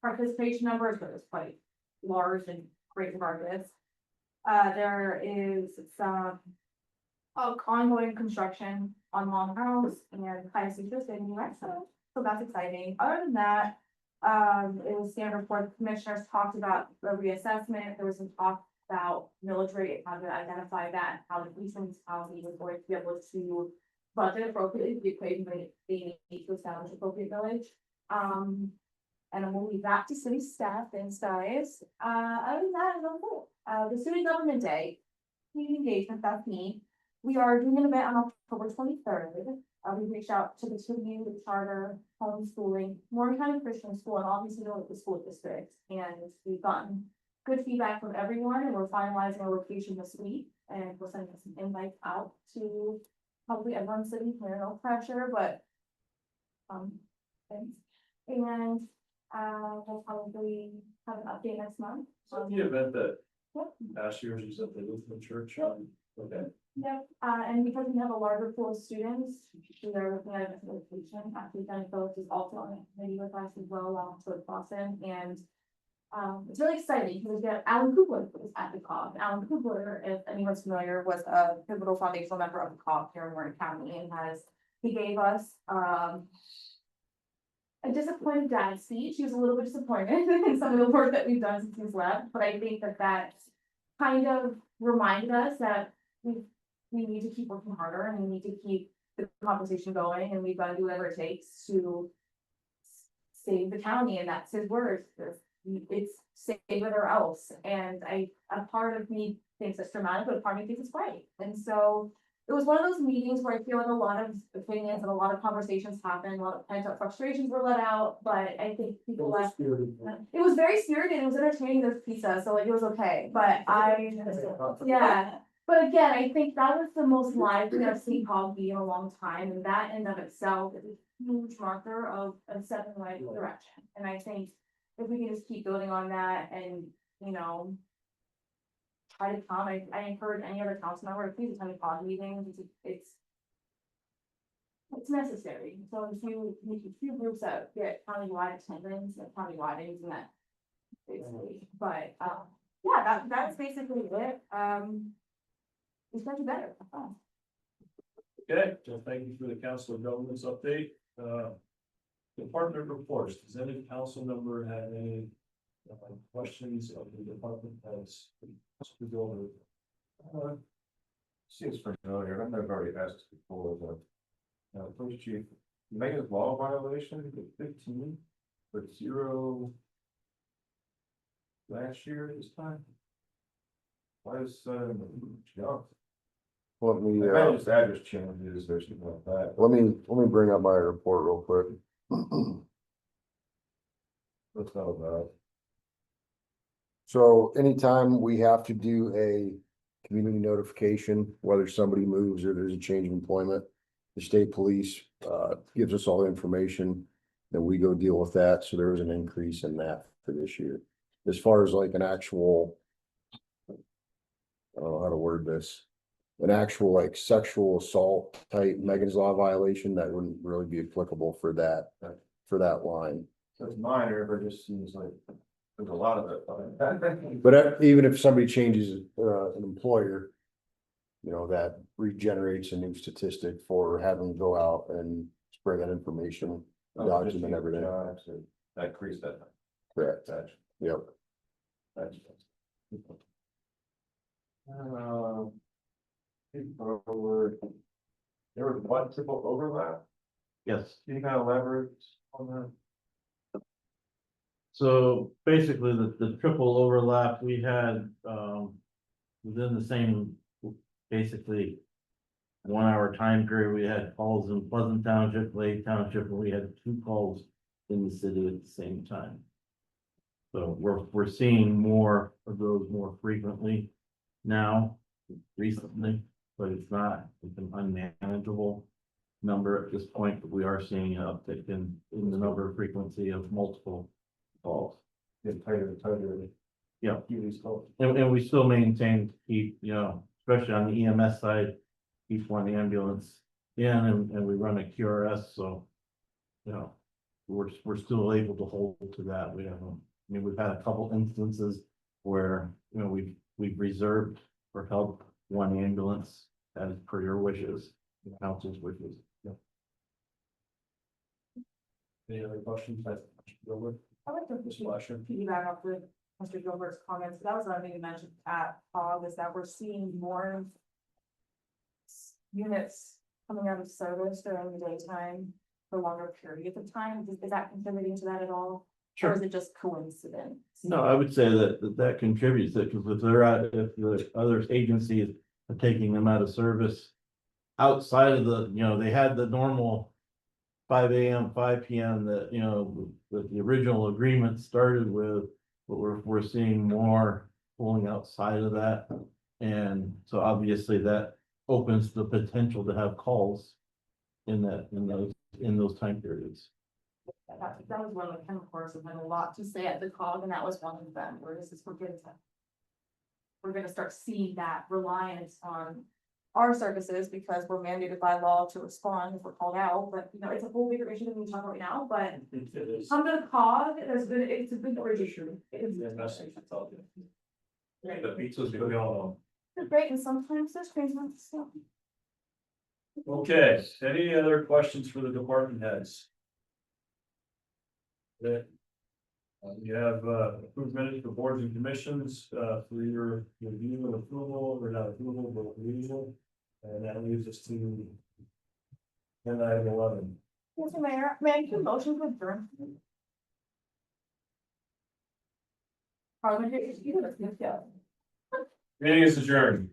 participation numbers, but it was quite large and great regardless. There is some ongoing construction on Long House and High Citrus in New Mexico, so that's exciting. Other than that, it was standard for the commissioners talked about the reassessment. There was some talk about military, how to identify that, how the police municipality was going to be able to budget appropriately, the equation they need to establish appropriate village. And then we'll leave that to city staff and guys. Other than that, I'm cool. The City Government Day, community engagement, that's me. We are doing an event on October 23rd. We reached out to the TU, the charter, homeschooling, more kind of Christian school, and obviously the school district. And we've gotten good feedback from everyone, and we're finalizing our location this week. And we're sending some invites out to probably everyone's sitting here, no pressure, but. Thanks. And, we'll probably have an update next month. So in the event that Yep. past years you said they moved from church, okay. Yep, and because we have a larger pool of students, we are looking at a location, actually, Jenny Phillips is also on the committee with us as well, along with Boston, and. It's really exciting because we got Alan Kugler is at the COG. Alan Kugler, if anyone's familiar, was a pivotal foundational member of the COG here in Warren County and he gave us, a disappointed dad speech. He was a little bit disappointed in some of the work that we've done since he's left, but I think that kind of reminded us that we need to keep working harder and we need to keep the conversation going and we've got to do whatever it takes to save the county, and that's his words. It's save it or else, and a part of me thinks it's dramatic, but a part of me thinks it's right, and so. It was one of those meetings where I feel like a lot of opinions and a lot of conversations happened, a lot of pent up frustrations were let out, but I think people left. It was very spirited, it was entertaining, there's pizza, so like it was okay, but yeah. But again, I think that was the most lively I've seen COG be in a long time, and that in of itself is a huge marker of a step in the right direction. And I think if we can just keep building on that and, you know, try to come, I encourage any other council member, please attend the COG meetings, it's necessary. So if you need a few groups that get countywide attendance, and countywide internet. Basically, but, yeah, that's basically it, it's gonna be better. Okay, well, thank you for the council of governments update. Department reports, does any council member have any questions of the department heads? To go over? Seems familiar, I know I've already asked this before, but, police chief, Megan's law violation, 15, but 0 last year this time. Why is, jump? Let me, I just address changes or something like that. let me bring up my report real quick. What's that about? So anytime we have to do a community notification, whether somebody moves or there's a change of employment, the state police gives us all the information, then we go deal with that. So there was an increase in that for this year. As far as like an actual, I don't know how to word this, an actual like sexual assault type Megan's Law violation, that wouldn't really be applicable for that line. So it's minor, but it just seems like there's a lot of it. But even if somebody changes an employer, you know, that regenerates a new statistic for having to go out and spread that information, document everything. So that increased that. Correct. Gotcha. Yep. There was one triple overlap. Yes. Can you kind of elaborate on that? So basically, the triple overlap we had, within the same, basically. 1 hour time period, we had calls in Pleasant Township, Lake Township, and we had 2 calls in the city at the same time. So we're seeing more of those more frequently now, recently, but it's an unmanageable number at this point, but we are seeing an uptick in the number of frequency of multiple calls. Get tighter and tighter. Yeah. These calls. And we still maintain, keep, you know, especially on the EMS side, keep one ambulance in and we run a QRS, so. You know, we're still able to hold to that. We have, I mean, we've had a couple instances where, you know, we've reserved for help one ambulance as per your wishes, the council's wishes. Yeah. Any other questions? Gilbert? I like to Splasher. piggyback off with Mr. Gilbert's comments, that was another thing you mentioned at COG, is that we're seeing more units coming out of service during the daytime for longer periods of time. Is that contributing to that at all? Or is it just coincidence? No, I would say that contributes, that because if the other agencies are taking them out of service. Outside of the, you know, they had the normal 5 AM, 5 PM that, you know, that the original agreement started with, but we're seeing more pulling outside of that. And so obviously that opens the potential to have calls in those time periods. That was one of the chemicals that had a lot to say at the cog, and that was one of them, where this is, we're gonna start seeing that reliance on our services because we're mandated by law to respond if we're called out, but you know, it's a whole bigger issue than we talk about right now, but under the cog, it's a big issue. The pizza's going on. They're great, and sometimes there's crazy ones, so. Okay, any other questions for the department heads? Okay. We have approved minutes for boards and commissions for your review and approval, or not approval, but removal. And that leaves us to 10 item 11. Mr. Mayor, may I get a motion to adjourn? Parliamentary, Meeting is adjourned.